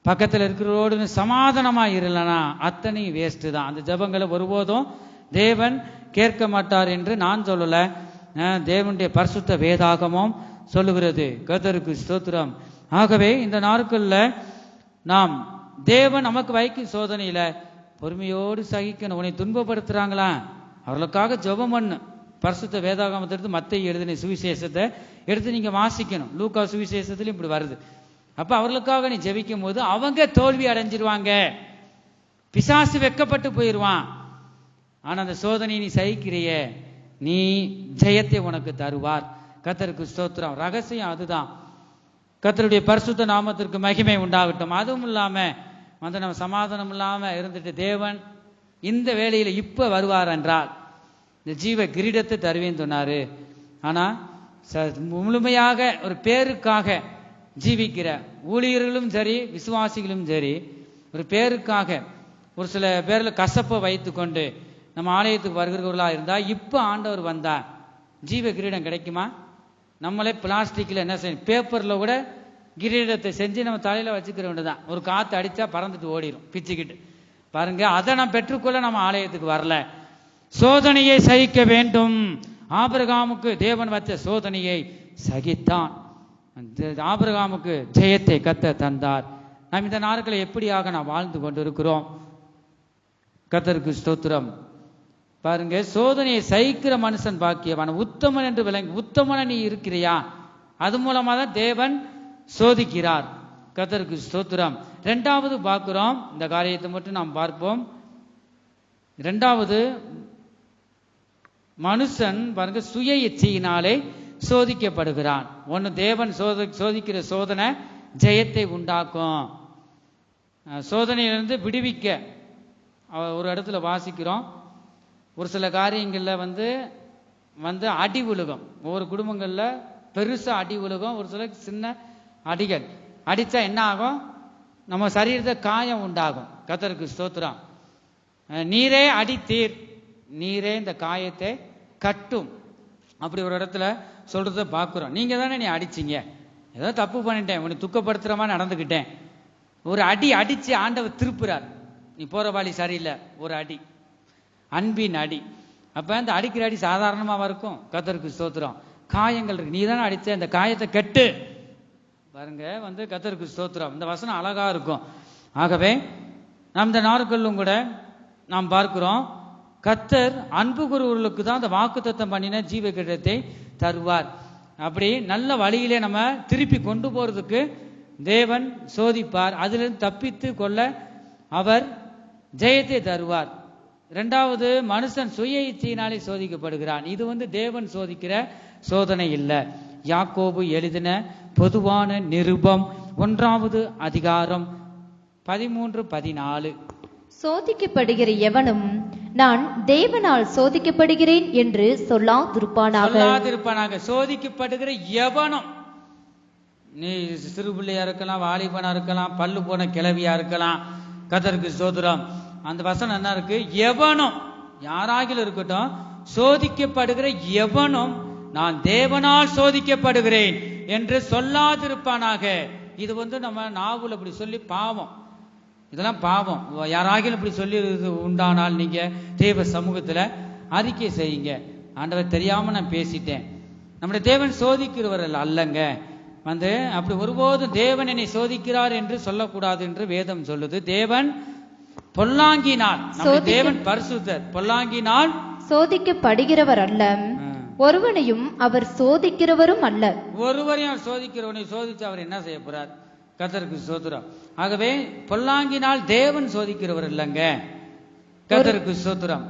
பக்கத்தில் இருக்கிறவரோடு சமாதானமா இருலனா அத்தனை வேஸ்ட் தான். அந்த ஜெபங்களை ஒருபோதும் தேவன் கேட்க மாட்டார் என்று நான் சொல்லல, தேவனுடைய பரிசுத்த வேதாகமும் சொல்லுகிறது. கர்த்தருக்கு ஸ்தோத்திரம். ஆகவே இந்த நாட்கள்ல நாம் தேவன் நமக்கு வைக்கும் சோதனையில பொறுமையோடு சகிக்கணும். உன்னை துன்பப்படுத்துறாங்களா, அவர்களுக்காக ஜெபம் பண்ணு. பரிசுத்த வேதாகமத்தை எடுத்து மத்தேயு எழுதின சுவிசேஷத்தை எடுத்து நீங்க வாசிக்கணும். லூக்கா சுவிசேஷத்திலும் இப்படி வருது. அப்ப அவர்களுக்காக நீ ஜெபிக்கும் போது அவங்க தோல்வி அடைஞ்சிருவாங்க, பிசாசு வெக்கப்பட்டு போயிடுவான். ஆனா அந்த சோதனை நீ சகிக்கிறிய, நீ ஜெயத்தை உனக்கு தருவார். கர்த்தருக்கு ஸ்தோத்திரம். ரகசியம் அதுதான். கர்த்தருடைய பரிசுத்த நாமத்திற்கு மகிமை உண்டாகட்டும். அதுவும் இல்லாம நம்ம சமாதானம் இல்லாம இருந்துட்டு தேவன் இந்த வேளையில இப்ப வருவார் என்றால் இந்த ஜீவ கிரீடத்தை தருவேன்னு சொன்னாரு. ஆனா முழுமையாக ஒரு பேருக்காக ஜீவிக்கிற ஊழியர்களும் சரி, விசுவாசிகளும் சரி, ஒரு பேருக்காக ஒரு சில பேர்ல கசப்பை வைத்து கொண்டு நம்ம ஆலயத்துக்கு வருகிறவர்களா இருந்தா, இப்ப ஆண்டவர் வந்தா ஜீவ கிரீடம் கிடைக்குமா? நம்மளே பிளாஸ்டிக்ல என்ன செய்யணும், பேப்பர்ல கூட கிரீடத்தை செஞ்சு நம்ம தலையில வச்சுக்கிற வேண்டியதான். ஒரு காத்து அடிச்சா பறந்துட்டு ஓடிடும் பிச்சுக்கிட்டு. பாருங்க, அதை நாம் பெற்றுக்கொள்ள நம்ம ஆலயத்துக்கு வரல. சோதனையை சகிக்க வேண்டும். ஆபிரகாமுக்கு தேவன் வச்ச சோதனையை சகித்தான். ஆபிரகாமுக்கு ஜெயத்தை கர்த்தர் தந்தார். நாம் இந்த நாட்களை எப்படியாக நாம் வாழ்ந்து கொண்டிருக்கிறோம்? கர்த்தருக்கு ஸ்தோத்திரம். பாருங்க, சோதனையை சகிக்கிற மனுஷன் பாக்கியவான், உத்தமன் என்று விளங்கி. உத்தமன நீ இருக்கிறியா? அது மூலமா தான் தேவன் சோதிக்கிறார். கர்த்தருக்கு ஸ்தோத்திரம். இரண்டாவது பார்க்கிறோம், இந்த காரியத்தை மட்டும் நாம் பார்ப்போம். இரண்டாவது, மனுஷன் பாருங்க சுய இச்சையினாலே சோதிக்கப்படுகிறான். ஒன்னு, தேவன் சோதிக்கிற சோதனை ஜெயத்தை உண்டாக்கும். சோதனையிலிருந்து விடுவிக்க ஒரு இடத்துல வாசிக்கிறோம், ஒரு சில காரியங்கள்ல வந்து அடி விழுகும். ஒவ்வொரு குடும்பங்கள்ல பெருசா அடி விழுகும், ஒரு சில சின்ன அடிகள். அடிச்சா என்ன ஆகும்? நம்ம சரீரத்தை காயம் உண்டாகும். கர்த்தருக்கு ஸ்தோத்திரம். நீரே அடித்தீர், நீரே இந்த காயத்தை கட்டும். அப்படி ஒரு இடத்துல சொல்றத பார்க்கிறோம். நீங்க தானே நீ அடிச்சீங்க, ஏதோ தப்பு பண்ணிட்டேன், உன்னை துக்கப்படுத்துற மாதிரி நடந்துக்கிட்டேன். ஒரு அடி அடிச்சு ஆண்டவர் திருப்புறார். நீ போற வழி சரியில்லை, ஒரு அடி, அன்பின் அடி. அப்ப அந்த அடிக்கிற அடி சாதாரணமாக இருக்கும். கர்த்தருக்கு ஸ்தோத்திரம். காயங்கள் இருக்கு, நீ தானே அடிச்ச, இந்த காயத்தை கெட்டு பாருங்க. கர்த்தருக்கு ஸ்தோத்திரம். இந்த வசனம் அழகா இருக்கும். ஆகவே நாம் இந்த நாட்களிலும் கூட நாம் பார்க்கிறோம், கர்த்தர் அன்பு கூறுவர்களுக்கு தான் அந்த வாக்குத்தத்தம் பண்ணின ஜீவ கிரீடத்தை தருவார். அப்படி நல்ல வழியிலே நம்ம திருப்பி கொண்டு போறதுக்கு தேவன் சோதிப்பார். அதிலிருந்து தப்பித்து கொள்ள அவர் ஜெயத்தை தருவார். இரண்டாவது, மனுஷன் சுய இச்சையினாலே சோதிக்கப்படுகிறான். இது தேவன் சோதிக்கிற சோதனை இல்லை. யாக்கோபு எழுதின பொதுவான நிருபம் 1வது அதிகாரம் 13-14. சோதிக்கப்படுகிற எவனும் நான் தேவனால் சோதிக்கப்படுகிறேன் என்று சொல்லாதிருப்பானாக. சோதிக்கப்படுகிற எவனும், நீ சிறு பிள்ளையா இருக்கலாம், வாலிபனா இருக்கலாம், பல்லு போன கிழவியா இருக்கலாம். கர்த்தருக்கு ஸ்தோத்திரம். அந்த வசனம் என்ன இருக்கு? எவனும், யாராகிலும் இருக்கட்டும், சோதிக்கப்படுகிற எவனும் நான் தேவனால் சோதிக்கப்படுகிறேன் என்று சொல்லாதிருப்பானாக. இது நம்ம நாவல் அப்படி சொல்லி பாவம், இதெல்லாம் பாவம். யாராகிலும் இப்படி சொல்லி உண்டானால் நீங்க தேவ சமூகத்துல அறிக்கை செய்யுங்க, ஆண்டவர் தெரியாம நான் பேசிட்டேன். நம்முடைய தேவன் சோதிக்கிறவர் அல்லங்க. அப்படி ஒருபோதும் தேவன் என்னை சோதிக்கிறார் என்று சொல்லக்கூடாது என்று வேதம் சொல்லுது. தேவன் பொல்லாங்கினால், தேவன் பரிசுத்தர், பொல்லாங்கினால் சோதிக்கப்படுகிறவர் அல்ல, ஒருவனையும் அவர் சோதிக்கிறவரும் அல்ல. ஒருவரையும் சோதிக்கிறவனை சோதிச்சு அவர் என்ன செய்ய போறார்? கர்த்தருக்கு ஸ்தோத்திரம். ஆகவே பொல்லாங்கினால் தேவன் சோதிக்கிறவர் இல்லைங்க. கர்த்தருக்கு ஸ்தோத்திரம்.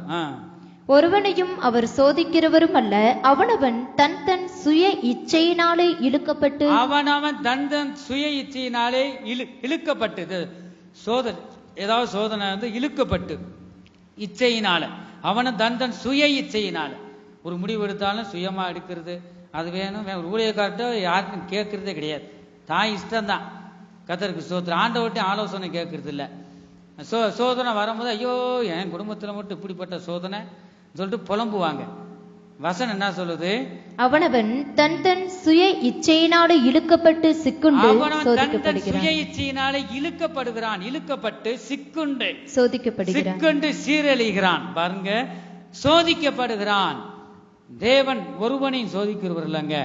ஒருவனையும் அவர் சோதிக்கிறவரும் அல்ல, அவனவன் தன் தன் சுய இச்சையினாலே இழுக்கப்பட்டு, அவனவன் தன் தன் சுய இச்சையினாலே இழுக்கப்பட்டு, சோதனை ஏதாவது சோதனை இழுக்கப்பட்டு இச்சையினால, அவனும் தன் தன் சுய இச்சையினால. ஒரு முடிவு எடுத்தாலும் சுயமா எடுக்கிறது, அது வேணும் ஊழியக்கார்ட்ட யாருக்கும் கேட்கறதே கிடையாது, தாய் இஷ்டம்தான். கர்த்தருக்கு ஸ்தோத்திரம். ஆண்டவர்கிட்ட ஆலோசனை கேட்கறது இல்லை. சோதனை வரும்போது ஐயோ என் குடும்பத்தில் மட்டும் இப்படிப்பட்ட சோதனை சொல்லிட்டு புலம்புவாங்க. வசனம் என்ன சொல்லுது? அவனவன் தன் தன் சுய இச்சையினாலே இழுக்கப்பட்டு சிக்குண்டு சுய இச்சையினாலே இழுக்கப்படுகிறான், இழுக்கப்பட்டு சிக்குண்டு சோதிக்கப்படுகிறான், சிக்குண்டு சீரழிகிறான். பாருங்க, சோதிக்கப்படுகிறான். தேவன் ஒருவனையும் சோதிக்கிறவர் இல்லைங்க.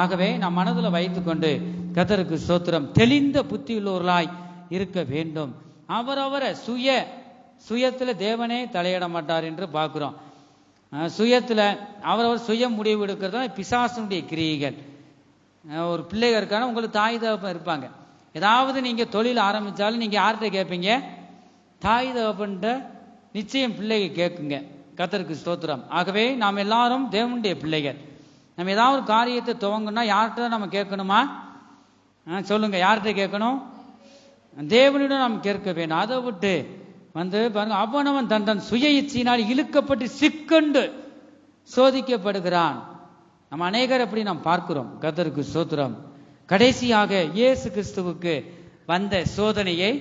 ஆகவே நாம் மனதில் வைத்துக் கொண்டு கர்த்தருக்கு ஸ்தோத்திரம், தெளிந்த புத்தி உள்ளவர்களாய் இருக்க வேண்டும். அவரவரை சுயத்துல தேவனே தலையிட மாட்டார் என்று பார்க்கிறோம். சுயத்துல அவரவர் சுய முடிவு எடுக்கிறது பிசாசனுடைய கிரியைகள். ஒரு பிள்ளைகள் இருக்கான, உங்களுக்கு தாய் தகப்பன் இருப்பாங்க. ஏதாவது நீங்க தொழில் ஆரம்பிச்சாலும் நீங்க யார்கிட்ட கேட்பீங்க? தாய் தகப்பன்ட்ட நிச்சயம் பிள்ளைங்க கேட்குங்க. கர்த்தருக்கு ஸ்தோத்திரம். ஆகவே நாம் எல்லாரும் தேவனுடைய பிள்ளைகள். நம்ம ஏதாவது ஒரு காரியத்தை துவங்கணும்னா யார்கிட்ட நம்ம கேட்கணுமா? சொல்லுங்க, யார்கிட்ட கேட்கணும்? தேவனிடம் நாம் கேட்க வேண்டும். அதை விட்டு பாருங்க, அவனவன் தன் தன் சுய இச்சையினால் இழுக்கப்பட்டு சிக்கண்டு சோதிக்கப்படுகிறான். நம்ம அநேகர் அப்படி நாம் பார்க்கிறோம். கர்த்தருக்கு ஸ்தோத்திரம். கடைசியாக இயேசு கிறிஸ்துவுக்கு வந்த சோதனையை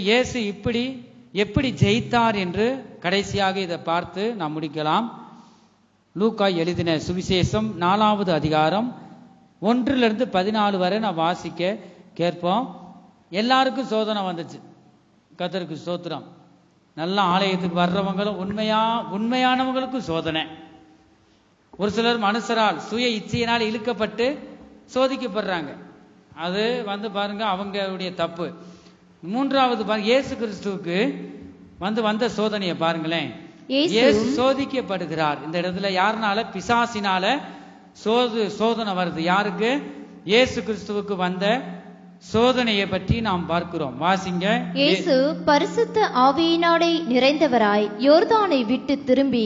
இயேசு எப்படி ஜெயித்தார் என்று கடைசியாக இதை பார்த்து நாம் முடிக்கலாம். லூக்கா எழுதின சுவிசேஷம் 4வது அதிகாரம் 1-14 வரை நான் வாசிக்க கேட்போம். எல்லாருக்கும் சோதனை வந்துச்சு. கர்த்தருக்கு ஸ்தோத்திரம். நல்ல ஆலயத்துக்கு வர்றவங்களும் உண்மையானவங்களுக்கும் சோதனை. ஒரு சிலர் மனுஷரால் சுய இச்சையினால் இழுக்கப்பட்டு சோதிக்கப்படுறாங்க. அது பாருங்க அவங்களுடைய தப்பு. 3வது இயேசு கிறிஸ்துவுக்கு வந்த சோதனையை பாருங்களேன். இயேசு சோதிக்கப்படுகிறார். இந்த இடத்துல யாருனால? பிசாசினால சோதனை வருது. யாருக்கு? இயேசு கிறிஸ்துவுக்கு வந்த சோதனையை பற்றி நாம் பார்க்கிறோம். வாசிங்க. இயேசு பரிசுத்த ஆவியினாலே நிறைந்தவராய் யோர்தானை விட்டு திரும்பி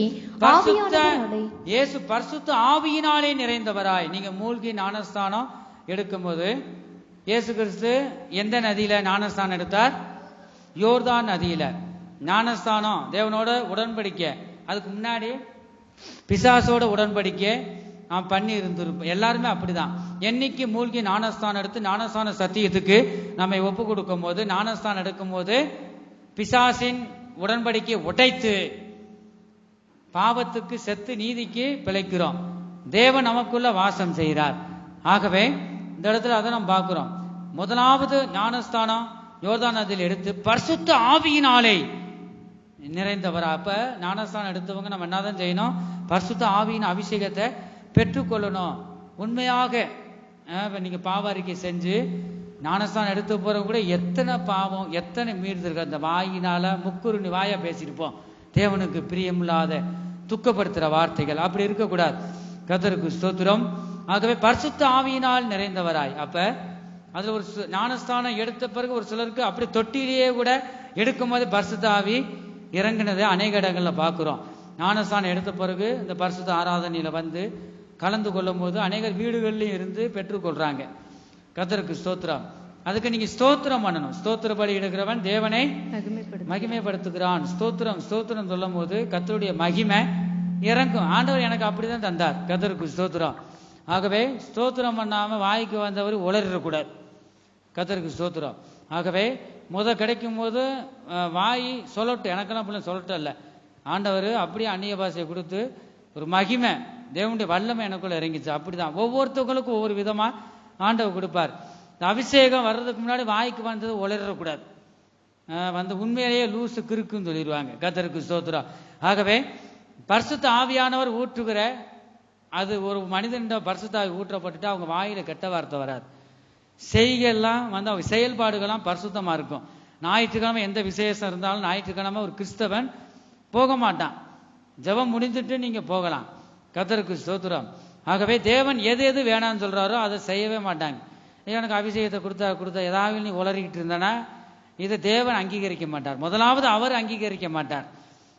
இயேசு பரிசுத்த ஆவியினாலே நிறைந்தவராய். நீங்க மூழ்கி ஞானஸ்தானம் எடுக்கும்போது இயேசு கிறிஸ்து எந்த நதியில ஞானஸ்தானம் எடுத்தார்? யோர்தான் நதியில. ஞானஸ்தானம் தேவனோட உடன்படிக்கை. அதுக்கு முன்னாடி பிசாசோட உடன்படிக்கை நாம் பண்ணி இருந்திருப்போம். எல்லாருமே அப்படிதான். என்னைக்கு மூழ்கி ஞானஸ்தானம் எடுத்து ஞானஸ்தான சத்தியத்துக்கு நம்மை ஒப்பு கொடுக்கும் போது, ஞானஸ்தானம் எடுக்கும் போது பிசாசின் உடன்படிக்கை உடைத்து பாவத்துக்கு செத்து நீதிக்கு பிழைக்கிறோம். தேவன் நமக்குள்ள வாசம் செய்கிறார். ஆகவே இந்த இடத்துல அதை நாம் பார்க்கிறோம். முதலாவது ஞானஸ்தானம் யோர்தான் நதியில் எடுத்து பரிசுத்த ஆவியினாலே நிறைந்தவர். அப்ப ஞானஸ்தானம் எடுத்தவங்க நம்ம என்னதான் செய்யணும்? பரிசுத்த ஆவியின் அபிஷேகத்தை பெற்றுக்கொள்ளணும். உண்மையாக நீங்க பாவ அறிக்கை செஞ்சு ஞானஸ்தானம் எடுத்து போறவங்க கூட எத்தனை பாவம், எத்தனை மீறுதல்கள் அந்த வாயினால முக்குறுனி வாயா பேசியிருப்போம். தேவனுக்கு பிரியமில்லாத துக்கப்படுத்துற வார்த்தைகள். அப்படி இருக்கக்கூடாது. கர்த்தருக்கு ஸ்தோத்திரம். ஆகவே பரிசுத்த ஆவியினால் நிறைந்தவராய். அப்ப அதுல ஒரு ஞானஸ்தானம் எடுத்த பிறகு ஒரு சிலருக்கு அப்படி தொட்டிலேயே கூட எடுக்கும் போது பரிசுத்த ஆவி இறங்கினதை அநேக இடங்கள்ல பார்க்கிறோம். ஞானஸ்தானம் எடுத்த பிறகு இந்த பரிசுத்த ஆராதனையில வந்து கலந்து கொள்ளும் போது அநேகர் வீடுகள்லையும் இருந்து பெற்றுக்கொள்றாங்க. கர்த்தருக்கு ஸ்தோத்திரம். அதுக்கு நீங்க ஸ்தோத்திரம் பண்ணணும். ஸ்தோத்திர பலி எடுக்கிறவன் தேவனை மகிமைப்படுத்துகிறான். ஸ்தோத்திரம் ஸ்தோத்திரம் சொல்லும் போது கர்த்தருடைய மகிமை இறங்கும். ஆண்டவர் எனக்கு அப்படிதான் தந்தார். கர்த்தருக்கு ஸ்தோத்திரம். ஆகவே ஸ்தோத்திரம் பண்ணாம வாய்க்கு வந்தவர் உளறிடக்கூடாது. கர்த்தருக்கு ஸ்தோத்திரம். ஆகவே கிடைக்கும் போது வாய் சொல்லட்டும். எனக்கெல்லாம் பிள்ளை சொல்லட்டும் இல்லை. ஆண்டவர் அப்படியே அந்நிய பாஷையை கொடுத்து ஒரு மகிமை, தேவனுடைய வல்லமை எனக்குள்ள இறங்கிச்சு. அப்படிதான் ஒவ்வொருத்தவங்களுக்கும் ஒவ்வொரு விதமா ஆண்டவர் கொடுப்பார். அபிஷேகம் வர்றதுக்கு முன்னாடி வாய்க்கு வந்தது உளறக்கூடாது. வந்து உண்மையிலேயே லூசு கிறுக்குன்னு சொல்லிடுவாங்க. கர்த்தருக்கு ஸ்தோத்திரம். ஆகவே பரிசுத்த ஆவியானவர் ஊற்றுகிற அது ஒரு மனிதன் பரிசுத்த ஆவி ஊற்றப்பட்டுட்டு அவங்க வாயில கெட்ட வார்த்தை வராது. செய்கையெல்லாம் வந்து அவங்க செயல்பாடுகள்லாம் பரிசுத்தமா இருக்கும். ஞாயிற்றுக்கிழமை எந்த விசேஷம் இருந்தாலும் ஞாயிற்றுக்கிழமை ஒரு கிறிஸ்தவன் போக மாட்டான். ஜெபம் முடிஞ்சிட்டு நீங்க போகலாம். கர்த்தருக்கு ஸ்தோத்திரம். ஆகவே தேவன் எது எது வேணான்னு சொல்றாரோ அதை செய்யவே மாட்டாங்க. எனக்கு அபிஷேகத்தை கொடுத்தா ஏதாவது நீ உளறிக்கிட்டு இருந்தானா இதை தேவன் அங்கீகரிக்க மாட்டார். முதலாவது அவர் அங்கீகரிக்க மாட்டார்.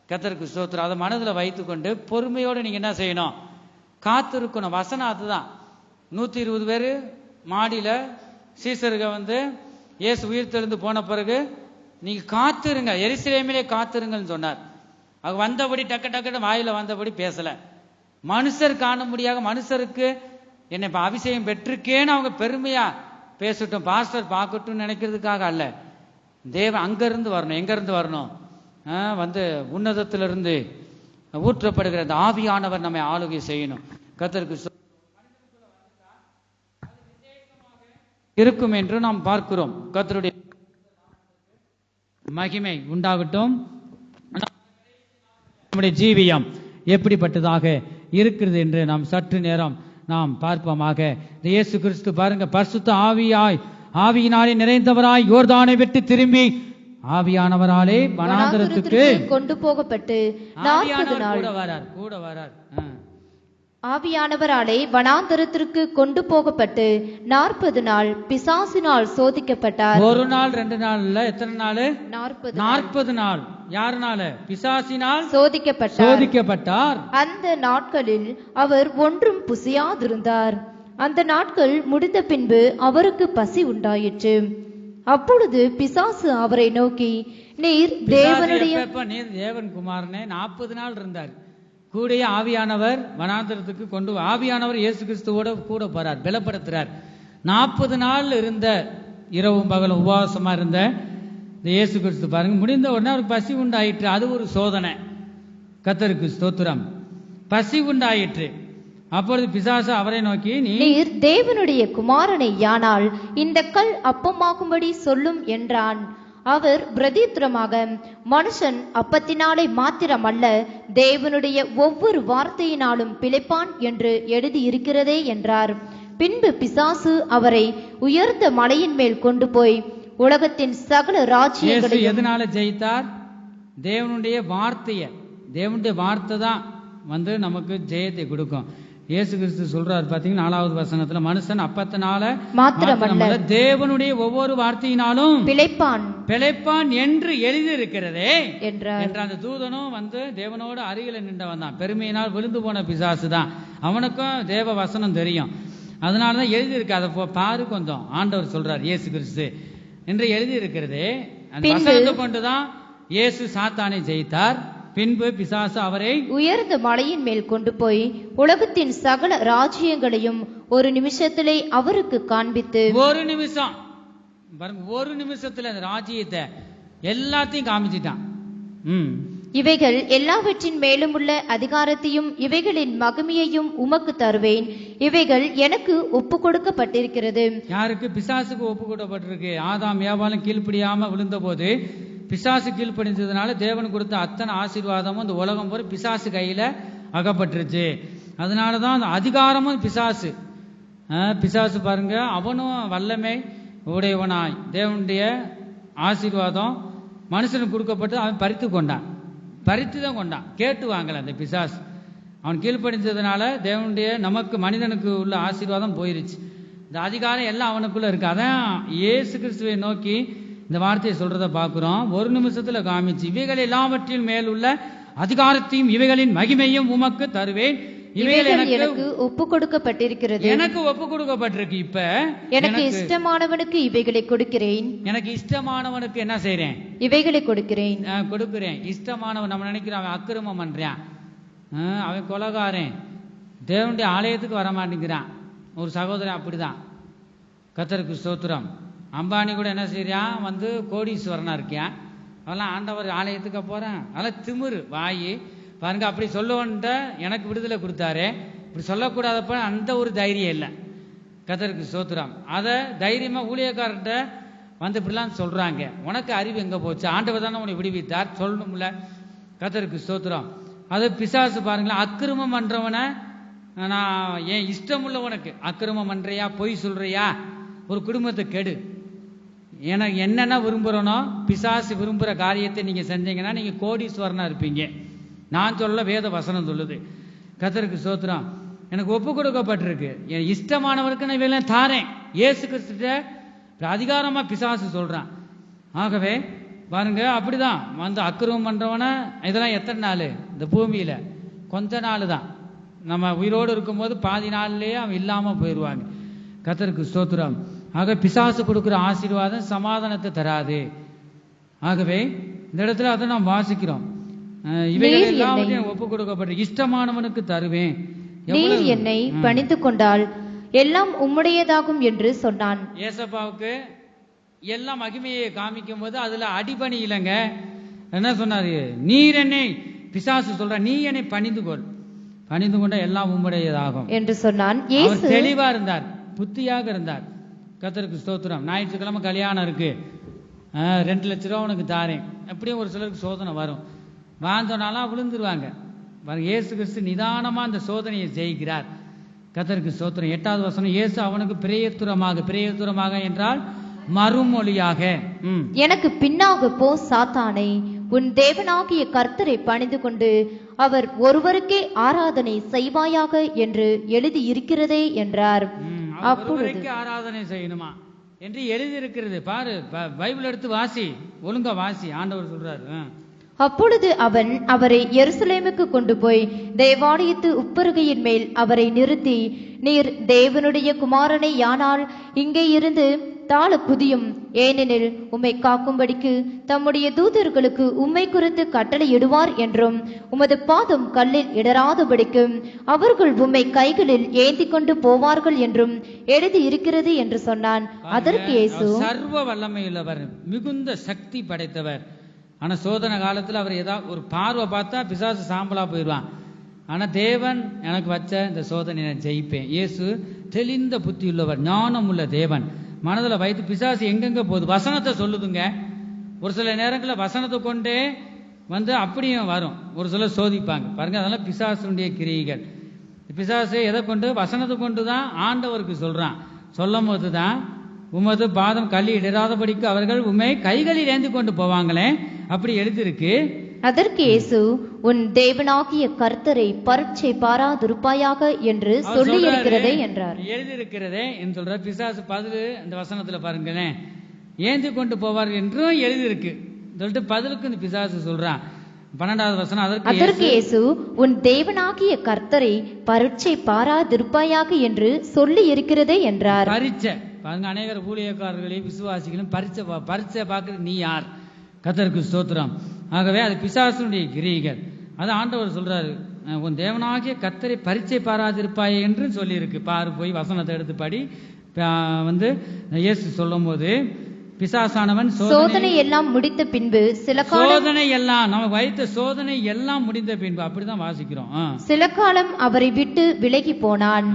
கர்த்தருக்கு ஸ்தோத்திரம். அதை மனதில் வைத்துக்கொண்டு பொறுமையோடு நீங்க என்ன செய்யணும்? காத்திருக்கணும். வசனம் அதுதான். 120 பேர் மாடியில சீசருக வந்து இயேசு உயிர் தெழுந்து போன பிறகு நீங்க காத்திருங்க, எருசலேமிலே காத்திருங்கன்னு சொன்னார். அது வந்தபடி டக்கு வாயில வந்தபடி பேசல. மனுஷர் காணும்படியாக மனுஷருக்கு என்னை அபிஷேகம் பெற்றிருக்கேன்னு அவங்க பெருமையா பேசட்டும், பாஸ்டர் பார்க்கட்டும் நினைக்கிறதுக்காக அல்ல. தேவன் அங்கிருந்து வரணும். எங்க இருந்து வரணும்? வந்து உன்னதத்திலிருந்து ஊற்றப்படுகிற அந்த ஆவியானவர் நம்மை ஆளுகை செய்யணும். கர்த்தருக்கு இருக்கும் என்று நாம் பார்க்கிறோம். கர்த்தருடைய மகிமை உண்டாகட்டும். நம்முடைய ஜீவியம் எப்படிப்பட்டதாக இருக்கிறது என்று நாம் சற்று நேரம் நாம் பார்ப்போமாக. இயேசு கிறிஸ்து பாருங்க, பரிசுத்த ஆவியினாலே நிறைந்தவராய் யோர்தானை விட்டு திரும்பி ஆவியானவராலே வனாந்தரத்துக்கு கொண்டு போகப்பட்டு 40 நாள் கூட வரார். ஆவியானவராலே வனாந்தரத்திற்கு கொண்டு போகப்பட்டு 40 நாள் பிசாசினால் சோதிக்கப்பட்டார். ஒரு நாள் 2 நாள் இல்ல, எத்தனை நாள்? 40 நாள். யாருனால? பிசாசினால் சோதிக்கப்பட்டார். அந்த நாட்களில் அவர் ஒன்றும் புசியாதிருந்தார். அந்த நாட்கள் முடிந்த பின்பு அவருக்கு பசி உண்டாயிற்று. அப்பொழுது பிசாசு அவரை நோக்கி, நீர் தேவன் குமாரனே 40 நாள் இருந்தார். கூட ஆவியானவர் வனாந்தரத்துக்கு கொண்டு ஆவியானவர் இயேசு கிறிஸ்துவோட கூட போறார், பலப்படுத்துறார். 40 நாள் இருந்த இரவும் பகலும் உபவாசமா இருந்த இயேசு கிறிஸ்து பாருங்க, முடிந்த உடனே அவருக்கு பசி உண்டாயிற்று. அது ஒரு சோதனை. கர்த்தருக்கு ஸ்தோத்திரம். பசி உண்டாயிற்று. அப்பொழுது பிசாசு அவரை நோக்கி, நீர் தேவனுடைய குமாரனை யானால் இந்த கல் அப்பமாகும்படி சொல்லும் என்றான். அவர் பிரதித்திரமாக, மனுஷன் அப்பத்தினாலே மாத்திரமல்ல தேவனுடைய ஒவ்வொரு வார்த்தையினாலும் பிழைப்பான் என்று எழுதி இருக்கிறதே என்றார். பின்பு பிசாசு அவரை உயர்ந்த மலையின் மேல் கொண்டு போய் உலகத்தின் சகல ராஜ்யங்களையும். எதனால ஜெயித்தார்? தேவனுடைய வார்த்தையை, தேவனுடைய வார்த்தை தான் வந்து நமக்கு ஜெயத்தை கொடுக்கும். இயேசு கிறிஸ்து சொல்றாரு பாத்தீங்கன்னா 4வது வசனத்துல, மனுஷன் அப்பத்தினால மாத்திரமல்ல தேவனுடைய ஒவ்வொரு வார்த்தையினாலும் பிழைப்பான் என்று எழுதியிருக்கிறதே என்ற அந்த தூதனும் வந்து தேவனோட அருகில நின்றவன் தான். பெருமையினால் விழுந்து போன பிசாசு தான். அவனுக்கும் தேவ வசனம் தெரியும். அதனாலதான் எழுதியிருக்கு. அதை பாரு கொஞ்சம். ஆண்டவர் சொல்றார் இயேசு கிறிஸ்து என்று எழுதியிருக்கிறதே. அந்த வசனத்தை கொண்டுதான் இயேசு சாத்தானை ஜெயித்தார். பின்பு பிசாசு அவரை உயர்ந்த மலையின் மேல் கொண்டு போய் உலகத்தின் சகல ராஜ்யங்களையும் ஒரு நிமிஷத்திலே அவருக்கு காண்பித்து, ஒரு நிமிஷம் பாருங்க, ஒரு நிமிஷத்துல அந்த ராஜ்யத்தை எல்லாத்தையும் காமிச்சிட்டான். இவைகள் எல்லாவற்றின் மேலும் உள்ள அதிகாரத்தையும் இவைகளின் மகிமையையும் உமக்கு தருவேன். இவைகள் எனக்கு ஒப்பு கொடுக்கப்பட்டிருக்கிறது. யாருக்கு? பிசாசுக்கு ஒப்பு கொடுக்கப்பட்டிருக்கு. ஆதாம் ஏவாளும் கீழ்ப்படியாம விழுந்த போது பிசாசு கீழ்ப்படிஞ்சதுனால தேவன் கொடுத்த அத்தனை ஆசீர்வாதமும் இந்த உலகம் போற பிசாசு கையில அகப்பட்டுருச்சு. அதனாலதான் அந்த அதிகாரமும் பிசாசு பாருங்க, அவனும் வல்லமை உடையவனாய் தேவனுடைய ஆசீர்வாதம் மனுஷனுக்கு கொடுக்கப்பட்டு அவன் பறித்து தான் கொண்டான். கேட்டு வாங்கல அந்த பிசாசு. அவன் கீழ்ப்படிஞ்சதுனால தேவனுடைய நமக்கு மனிதனுக்கு உள்ள ஆசீர்வாதம் போயிருச்சு. இந்த அதிகாரம் எல்லாம் அவனுக்குள்ள இருக்கு. அதான் இயேசு கிறிஸ்துவை நோக்கி இந்த வார்த்தையை சொல்றத பாக்குறோம். ஒரு நிமிஷத்துல காமிச்சு, இவைகள் எல்லாவற்றின் மேல் உள்ள அதிகாரத்தையும் இவைகளின் மகிமையும் உமக்கு தருவேன். இவைகள் எனக்கு ஒப்பு கொடுக்கப்பட்டிருக்கிறது. எனக்கு ஒப்பு கொடுக்கப்பட்டிருக்கு. இப்ப எனக்கு இஷ்டமானவனுக்கு இவைகளை கொடுக்கிறேன். எனக்கு இஷ்டமானவனுக்கு என்ன செய்றேன்? இவைகளை கொடுக்கிறேன். இஷ்டமானவன் நம்ம நினைக்கிறோம் அவன் அக்கிரமம் பண்றான், அவன் கொலைகாரன், தேவனுடைய ஆலயத்துக்கு வர மாட்டேங்கிறான். ஒரு சகோதரன் அப்படிதான். கர்த்தருக்கு ஸ்தோத்திரம். அம்பானி கூட என்ன செய்யறான்? வந்து கோடீஸ்வரனா இருக்கியான். அதெல்லாம் ஆண்டவர் ஆலயத்துக்கு போறேன். அதெல்லாம் திமிரு வாயி பாருங்க. அப்படி சொல்லுவன்ட்ட எனக்கு விடுதலை கொடுத்தாரு. இப்படி சொல்லக்கூடாதப்ப அந்த ஒரு தைரியம் இல்லை. கர்த்தருக்கு ஸ்தோத்திரம். அதை தைரியமா ஊழியக்காரர்கிட்ட வந்து இப்படிலாம் சொல்றாங்க. உனக்கு அறிவு எங்க போச்சு? ஆண்டவர் தானே உன்னை விடுவித்தார் சொல்லணும்ல. கர்த்தருக்கு ஸ்தோத்திரம். அது பிசாசு பாருங்களேன், அக்கிரமம் பண்றவனை நான் ஏன் இஷ்டம் உள்ளவனுக்கு அக்கிரமம் பண்றியா, பொய் சொல்றியா, ஒரு குடும்பத்தை கெடு, எனக்கு என்னென்ன விரும்புறனோ பிசாசு விரும்புற காரியத்தை நீங்க செஞ்சீங்கன்னா நீங்க கோடீஸ்வரனா இருப்பீங்க. நான் சொல்ல வேத வசனம் சொல்லுது. கர்த்தருக்கு ஸ்தோத்திரம். எனக்கு ஒப்பு கொடுக்கப்பட்டிருக்கு. என் இஷ்டமானவருக்கு நான் இவையெல்லாம் தாரேன். இயேசு கிறிஸ்துட்ட அதிகாரமா பிசாசு சொல்றான். ஆகவே பாருங்க, அப்படிதான் வந்து அக்கிரமம் பண்றவன இதெல்லாம் எத்தனை நாள்? இந்த பூமியில கொஞ்ச நாள் தான். நம்ம உயிரோடு இருக்கும்போது பாதி நாள்லயே அவன் இல்லாம போயிடுவாங்க. கர்த்தருக்கு ஸ்தோத்திரம். ஆக பிசாசு கொடுக்கிற ஆசீர்வாதம் சமாதானத்தை தராது. ஆகவே இந்த இடத்துல அதை நாம் வாசிக்கிறோம். இவைகள் எல்லாவற்றையும் ஒப்பு கொடுக்கப்பட்டு இஷ்டமானவனுக்கு தருவேன். நீர் என்னை பணிந்து கொண்டால் எல்லாம் உம்முடையதாகும் என்று சொன்னான். ஏசப்பாவுக்கு எல்லாம் மகிமையை காமிக்கும் போது அதுல அடிபணி இல்லைங்க. என்ன சொன்னாரு? நீர் என்னை, பிசாசு சொல்ற, நீ என்னை பணிந்து கொண்ட எல்லாம் உம்முடையதாகும் என்று சொன்னான். தெளிவா இருந்தார், புத்தியாக இருந்தார். கர்த்தருக்கு ஸ்தோத்திரம். ஞாயிற்றுக்கிழமை கல்யாணம் இருக்கு, 2 லட்ச ரூபா உனக்கு தாரேன். எப்படியும் ஒரு சிலருக்கு சோதனை வரும். வாழ்ந்தோனாலாம் விழுந்துருவாங்க. இயேசு கிறிஸ்து நிதானமா அந்த சோதனையை ஜெயிக்கிறார். கர்த்தருக்கு ஸ்தோத்திரம். 8வது வசனம், இயேசு அவனுக்கு பிரேயத்துரமாக என்றால் மறுமொழியாக, எனக்கு பின்னாக போ சாத்தானே, உன் தேவனாகிய கர்த்தரை பணிந்து கொண்டு அவர் ஒருவருக்கே ஆராதனை செய்வாயாக என்று எழுதி இருக்கிறதே என்றார். அப்பொழுது ஆராதனை செய்யணுமா என்று எழுதி இருக்கிறது. பாரு, பைபிள் எடுத்து வாசி, ஒழுங்கா வாசி. ஆண்டவர் சொல்றாரு. அப்பொழுது அவன் அவரை எருசலேமுக்கு கொண்டு போய் தேவாலயத்து உப்பருகையின் மேல் அவரை நிறுத்தி, நீர் தேவனுடைய குமாரனை யானால் இங்கே இருந்து தாழ குதியும், ஏனெனில் உம்மை காக்கும்படிக்கு தம்முடைய தூதர்களுக்கு உம்மை குறித்து கட்டளையிடுவார் என்றும் உமது பாதம் கல்லில் இடராதபடிக்கும் அவர்கள் உம்மை கைகளில் ஏந்தி கொண்டு போவார்கள் என்றும் எழுதி இருக்கிறது என்று சொன்னான். அதற்கு இயேசு, சர்வ வல்லமையுள்ளவர், மிகுந்த சக்தி படைத்தவர். ஆனா சோதனை காலத்துல அவர் ஏதாவது ஒரு பார்வை பார்த்தா பிசாசு சாம்பலா போயிடுவான். ஆனா தேவன் எனக்கு வச்ச இந்த சோதனை நான் ஜெயிப்பேன். இயேசு தெளிந்த புத்தி உள்ளவர், ஞானம் உள்ள தேவன். மனதில் வைத்து பிசாசு எங்கெங்க போகுது வசனத்தை சொல்லுதுங்க. ஒரு சில நேரங்களில் வசனத்தை கொண்டே வந்து அப்படியும் வரும். ஒரு சிலர் சோதிப்பாங்க பாருங்க. அதெல்லாம் பிசாசுடைய கிரியைகள். பிசாசு எதை கொண்டு? வசனத்தை கொண்டு தான் ஆண்டவருக்கு சொல்றான். சொல்லும் போது தான் உமது பாதம் கல்லி இடராதபடிக்கு அவர்கள் உண்மை கைகளில் ஏந்தி கொண்டு போவாங்களே, அப்படி எழுதிருக்கு. அதற்கு இயேசு, உன் தேவனாகிய கர்த்தரை பரீட்சை பாராதிருப்பாயாக என்று சொல்லி இருக்கிறதே என்றார். எழுதியிருக்கிறதே என்று சொல்ற. பிசாசு பதில் இந்த வசனத்துல பாருங்களேன், ஏந்தி கொண்டு போவார் என்றும் எழுதியிருக்கு சொல்லிட்டு பதிலுக்கு இந்த பிசாசு சொல்றான். 12வது வசனம், அதற்கு இயேசு, உன் தேவனாகிய கர்த்தரை பரீட்சை பாராதிருப்பாயாக என்று சொல்லி இருக்கிறதே என்றார். பரீட்சை பாருங்க, அநேகர் ஊழியக்காரர்களையும் விசுவாசிகளும் பரீட்சை பார்க்கறது நீ யார்? கர்த்தருக்கு ஸ்தோத்திரம். ஆகவே அது பிசாசுடைய கிரியைகள். அது ஆண்டவர் சொல்றாரு, உன் தேவனாகிய கர்த்தரை பரீட்சை பாராதிருப்பாயே என்று சொல்லி இருக்கு. பாரு, போய் வசனத்தை எடுத்து படி. இயேசு சொல்லும் போது, பிசாசானவன் சோதனை எல்லாம் முடித்த பின்பு சில காலம், சோதனை எல்லாம் நமக்கு வைத்த சோதனை எல்லாம் முடிந்த பின்பு, அப்படிதான் வாசிக்கிறோம். சில காலம் அவரை விட்டு விலகி போனான்.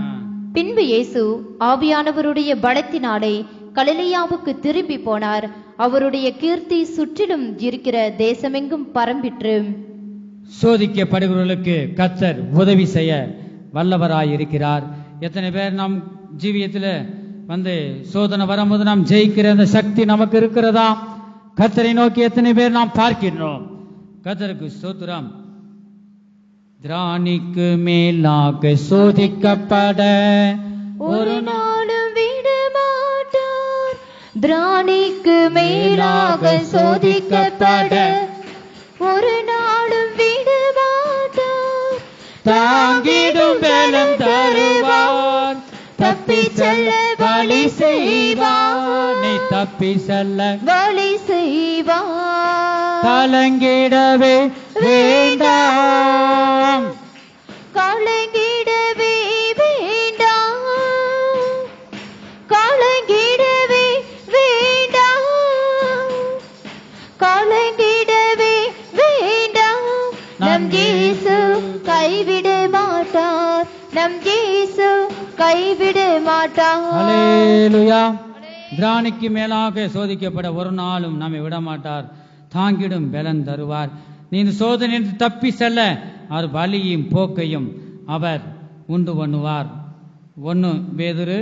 பின்பு இயேசு ஆவியானவருடைய பலத்தினாலே கலிலேயாவுக்கு திரும்பி போனார். அவருடைய கீர்த்தி சுற்றிலும் இருக்கிற தேசமெங்கும் பரம்பிற்று. சோதிக்கப்படுகிறவர்களுக்கு கர்த்தர் உதவி செய்ய வல்லவராயிருக்கிறார். எத்தனை பேர் நம் ஜீவியத்தில் சோதனை வரும்போது நாம் ஜெயிக்கிற அந்த சக்தி நமக்கு இருக்கிறதா? கர்த்தரை நோக்கி எத்தனை பேர் நாம் பார்க்கிறோம்? கர்த்தருக்கு ஸ்தோத்திரம். திராணிக்கு மேலாக சோதிக்கப்பட ஒரு நாளும் விட மாட்டார். திராணிக்கு மேலாக சோதிக்கப்பட ஒரு நாளும் விட மாட்டார். தாங்கிடும் பலம் தருவார். தப்பி செல்ல வழி செய்வார். நீ தப்பி செல்ல வழி செய்வார். கலங்கிடவே வேண்டாம். கலங்கிடவே வேண்டாம். கலங்கிடவே வேண்டாம். கலங்கிடவே வேண்டாம். நம் இயேசு கைவிட மாட்டார். நம் இயேசு கைவிட மாட்டார். அல்லேலூயா. திராணிக்கு மேலாக சோதிக்கப்பட ஒரு நாளும் நம்மை விட மாட்டார். தாங்கிடும் பலன் தருவார். நீ இந்த சோதனை தப்பி செல்ல அவர் வழியும் போக்கையும் அவர் உண்டு பண்ணுவார். 1 பேதுரு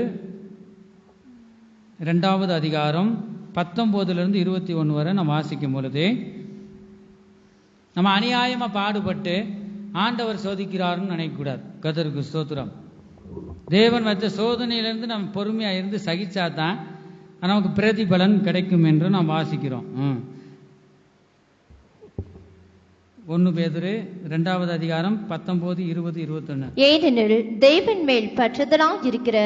2வது அதிகாரம் 19 21 வரை நம்ம வாசிக்கும் பொழுது, நம்ம அநியாயமா பாடுபட்டு ஆண்டவர் சோதிக்கிறாருன்னு நினைக்கக்கூடாது. கர்த்தருக்கு ஸ்தோத்திரம். தேவன் வச்ச சோதனையிலிருந்து நம்ம பொறுமையா இருந்து சகிச்சாதான் நமக்கு பிரதிபலன் கிடைக்கும் என்று நாம் வாசிக்கிறோம். 1 பேதுரு 2வது அதிகாரம் 19 20 21. ஏனெனில் தேவன் மேல் பற்றுதலாய் இருக்கிற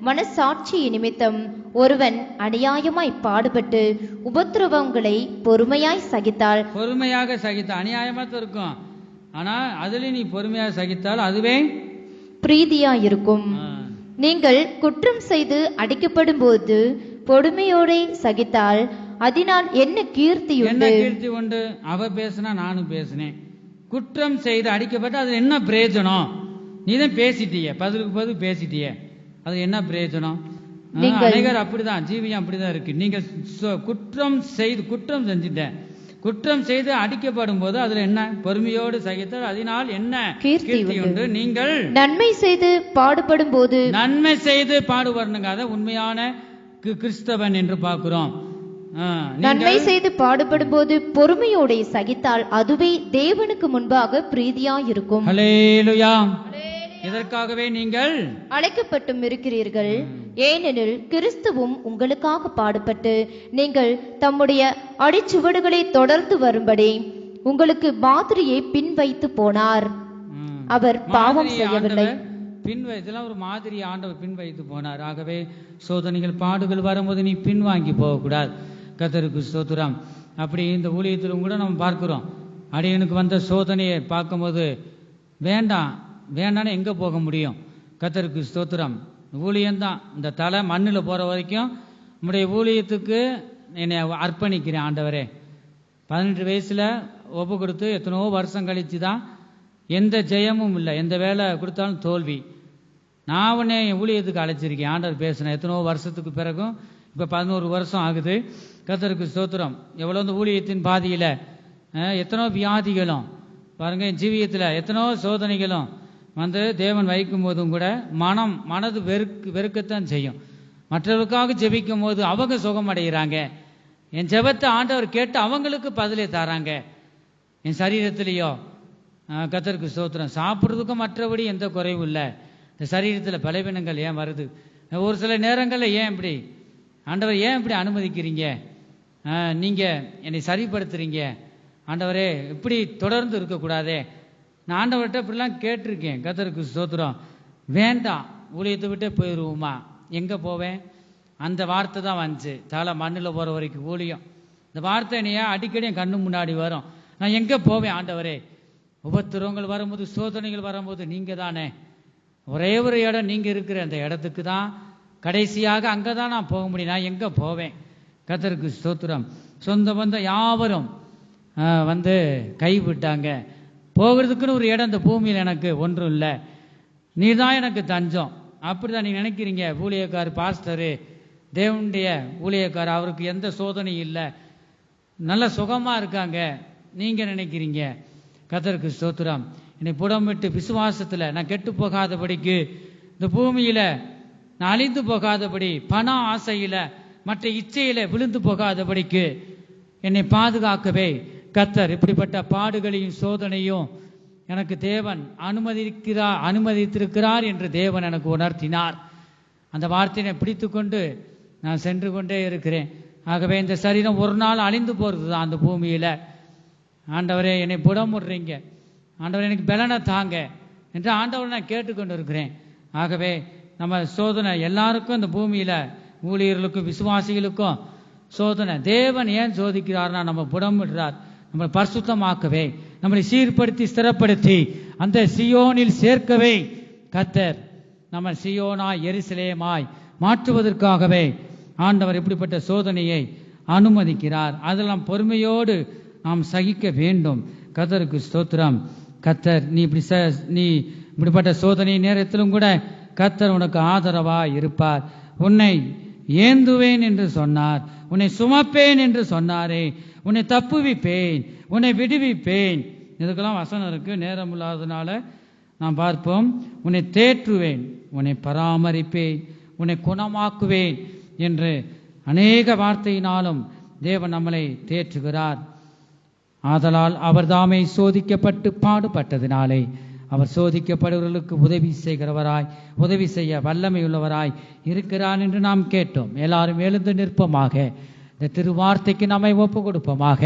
மனசாட்சி நிமித்தம் ஒருவன் அநியாயமாய் பாடுபட்டு உபத்திரவங்களை பொறுமையாய் சகித்தால், பொறுமையாக சகித்த அநியாயமா தான் இருக்கும், ஆனா அதுல நீ பொறுமையாக சகித்தால் அதுவே பிரீதியாயிருக்கும். நீங்கள் குற்றம் செய்து அடிக்கப்படும் போது பொறுமையோட சகித்தால் அதனால் என்ன கீர்த்தி உண்டு? அவ பேசினா நானும் பேசினேன். குற்றம் செய்து அடிக்கப்பட்டு அது என்ன பிரயோஜனம்? நீதான் பேசிட்டிய, பதிலுக்கு பதில் பேசிட்டிய, அது என்ன பிரயோஜனம்? அனைவர் அப்படிதான், ஜீவியம் அப்படிதான் இருக்கு. நீங்க குற்றம் செஞ்சுட்டேன், குற்றம் செய்து அடிக்கப்படும் போது அதுல என்ன? பொறுமையோடு சகித்தால் அதனால் என்ன கீர்த்தி உண்டு? நீங்கள் நன்மை செய்து பாடுபடும் போது, நன்மை செய்து பாடுபடணுங்க, அதை உண்மையான கிறிஸ்தவன் என்று பார்க்கிறோம். நன்மை செய்து பாடுபடும் போது பொறுமையோட சகித்தால் அதுவே தேவனுக்கு முன்பாக பிரீதியாயிருக்கும். அல்லேலூயா. இதற்காகவே நீங்கள் அழைக்கப்பட்டும் இருக்கிறீர்கள். ஏனெனில் கிறிஸ்துவும் உங்களுக்காக பாடுபட்டு நீங்கள் தம்முடைய அடிச்சுவடுகளை தொடர்ந்து வரும்படி உங்களுக்கு மாதிரியை பின் வைத்து போனார். அவர் பாவம் செய்யவில்லை. இதெல்லாம் ஒரு மாதிரி ஆண்டவர் பின் வைத்து போனார். ஆகவே சோதனைகள் பாடுகள் வரும்போது நீ பின்வாங்கி போகக்கூடாது. கர்த்தருக்கு ஸ்தோத்திரம். அப்படி இந்த ஊழியத்திலும் கூட நம்ம பார்க்கிறோம். அடியனுக்கு வந்த சோதனையை பார்க்கும்போது வேண்டான்னு எங்க போக முடியும்? கர்த்தருக்கு ஸ்தோத்திரம். ஊழியம்தான். இந்த தலை மண்ணில் போற வரைக்கும் நம்முடைய ஊழியத்துக்கு என்னை அர்ப்பணிக்கிறேன். ஆண்டவரே, 18 வயசுல ஒப்பு கொடுத்து எத்தனோ வருஷம் கழிச்சு தான் எந்த ஜெயமும் இல்லை, எந்த வேலை கொடுத்தாலும் தோல்வி. நான் உடனே என் ஊழியத்துக்கு அழைச்சிருக்கேன். ஆண்டவர் பேசினேன் எத்தனோ வருஷத்துக்கு பிறகும், இப்போ 11 வருஷம் ஆகுது. கர்த்தருக்கு ஸ்தோத்திரம். எவ்வளோ இந்த ஊழியத்தின் பாதியில எத்தனோ வியாதிகளும் பாருங்க, என் ஜீவியத்தில் எத்தனோ சோதனைகளும் தேவன் வைக்கும் போதும் கூட மனது வெறுக்கத்தான் செய்யும். மற்றவர்களுக்காக ஜெபிக்கும் போது அவங்க சுகம் அடைகிறாங்க. என் ஜெபத்தை ஆண்டவர் கேட்டு அவங்களுக்கு பதிலே தராங்க. என் சரீரத்திலேயோ கர்த்தருக்கு ஸ்தோத்திரம், சாப்பிட்றதுக்கும் மற்றபடி எந்த குறைவும் இல்லை. இந்த சரீரத்தில் பலவீனங்கள் ஏன் வருது? ஒரு சில நேரங்களில் ஏன் இப்படி ஆண்டவர் ஏன் இப்படி அனுமதிக்கிறீங்க? நீங்கள் என்னை சரிப்படுத்துறீங்க ஆண்டவரே, இப்படி தொடர்ந்து இருக்கக்கூடாதே. நான் ஆண்டவர்கிட்ட இப்படிலாம் கேட்டிருக்கேன். கர்த்தருக்கு ஸ்தோத்திரம். வேண்டாம், ஊழியத்தை விட்டே போயிடுவோமா? எங்கே போவேன்? அந்த வார்த்தை தான் வந்துச்சு. தலை மண்ணில் போகிற வரைக்கும் ஊழியம். இந்த வார்த்தை என்னையா அடிக்கடி என் கண்ணு முன்னாடி வரும். நான் எங்கே போவேன் ஆண்டவரே? உபத்திரவங்கள் வரும்போது, சோதனைகள் வரும்போது நீங்கள் தானே. ஒரே ஒரு இடம் நீங்கள் இருக்கிற அந்த இடத்துக்கு தான் கடைசியாக, அங்கே தான் நான் போக முடியும். நான் எங்கே போவேன்? கர்த்தருக்கு ஸ்தோத்திரம். சொந்த பந்தம் யாவரும் வந்து கைவிட்டாங்க. போகிறதுக்குன்னு ஒரு இடம் இந்த பூமியில் எனக்கு ஒன்றும் இல்லை. நீ தான் எனக்கு தஞ்சம். அப்படி தான் நீங்கள் நினைக்கிறீங்க. ஊழியக்கார், பாஸ்டரு, தேவனுடைய ஊழியக்கார், அவருக்கு எந்த சோதனையும் இல்லை, நல்ல சுகமாக இருக்காங்க நீங்கள் நினைக்கிறீங்க. கர்த்தருக்கு ஸ்தோத்திரம். என்னை புடமிட்டு விசுவாசத்தில் நான் கெட்டு போகாதபடிக்கு, இந்த பூமியில் நான் அழிந்து போகாதபடி, பண ஆசையில் மற்ற இச்சையில் விழுந்து போகாதபடிக்கு என்னை பாதுகாக்கவே கர்த்தர் இப்படிப்பட்ட பாடுகளையும் சோதனையும் எனக்கு தேவன் அனுமதித்திருக்கிறார் என்று தேவன் எனக்கு உணர்த்தினார். அந்த வார்த்தையை பிடித்து கொண்டு நான் சென்று கொண்டே இருக்கிறேன். ஆகவே இந்த சரீரம் ஒரு நாள் அழிந்து போகிறது தான் அந்த பூமியில். ஆண்டவரே, என்னை புடமுடுறீங்க ஆண்டவரே, எனக்கு பலனை தாங்க என்று ஆண்டவரை நான் கேட்டுக்கொண்டு இருக்கிறேன். ஆகவே நம்ம சோதனை எல்லாருக்கும் இந்த பூமியில், ஊழியர்களுக்கும் விசுவாசிகளுக்கும் சோதனை. தேவன் ஏன் சோதிக்கிறார்னா நம்ம புடமிடுறார், நம்மளை பரிசுத்தமாக்கவே, நம்மளை சீர்படுத்தி ஸ்திரப்படுத்தி அந்த சியோனில் சேர்க்கவே கர்த்தர் நம்ம சியோனாய் எருசலேமாய் மாற்றுவதற்காகவே ஆண்டவர் இப்படிப்பட்ட சோதனையை அனுமதிக்கிறார். அதெல்லாம் பொறுமையோடு நாம் சகிக்க வேண்டும். கர்த்தருக்கு ஸ்தோத்திரம். கர்த்தர் நீ இப்படிப்பட்ட சோதனை நேரத்திலும் கூட கர்த்தர் உனக்கு ஆதரவாய் இருப்பார். உன்னை ஏந்துவேன் என்று சொன்னார், உன்னை சுமப்பேன் என்று சொன்னாரே, உன்னை தப்புவிப்பேன், உன்னை விடுவிப்பேன். இதுக்கெல்லாம் வசனம் இருக்கு, நேரம் இல்லாததுனால நாம் பார்ப்போம். உன்னை தேற்றுவேன், உன்னை பராமரிப்பேன், உன்னை குணமாக்குவேன் என்று அநேக வார்த்தையினாலும் தேவன் நம்மளை தேற்றுகிறார். ஆதலால் அவர் தாமே சோதிக்கப்பட்டு பாடுபட்டதினாலே அவர் சோதிக்கப்படுவர்களுக்கு உதவி செய்கிறவராய், உதவி செய்ய வல்லமையுள்ளவராய் இருக்கிறார் என்று நாம் கேட்டோம். எல்லாரும் எழுந்து நிற்பமாக, இந்த திருவார்த்தைக்கு நம்மை ஒப்பு கொடுப்போமாக.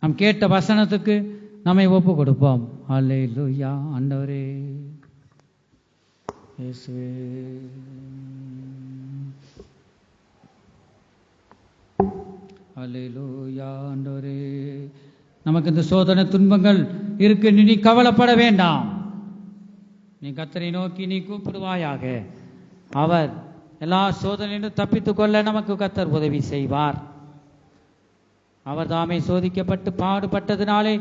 நாம் கேட்ட வசனத்துக்கு நம்மை ஒப்பு கொடுப்போம். அல்லேலூயா. ஆண்டவரே இயேசுவே, அல்லேலூயா. ஆண்டவரே, நமக்கு இந்த சோதனை துன்பங்கள் இருக்கு, நீ கவலைப்பட வேண்டாம். நீ கர்த்தரை நோக்கி நீ கூப்பிடுவாயாக. அவர் எல்லா சோதனையிலும் தப்பித்துக் கொள்ள நமக்கு கர்த்தர் உதவி செய்வார். அவர் தாமே சோதிக்கப்பட்டு பாடுபட்டதினாலே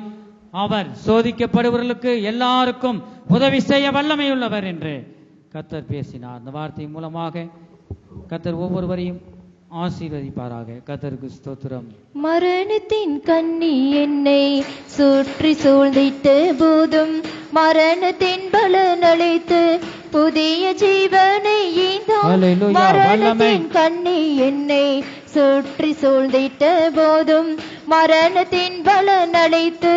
அவர் சோதிக்கப்படுபவர்களுக்கு எல்லாருக்கும் உதவி செய்ய வல்லமையுள்ளவர் என்று கர்த்தர் பேசினார். அந்த வார்த்தை மூலமாக கர்த்தர் ஒவ்வொருவரையும் ஆசீர்வதிப்பாராக. கர்த்தருக்கு ஸ்தோத்திரம். மரணத்தின் கண்ணி என்னை சுற்றி சூழ்ந்திட்ட போதும் மரணத்தின் பலன் அளித்து புதிய ஜீவனை ஈந்தார். மரணத்தின் கண்ணி என்னை சுற்றி சூழ்ந்திட்ட போதும் மரணத்தின் பலன் அளித்து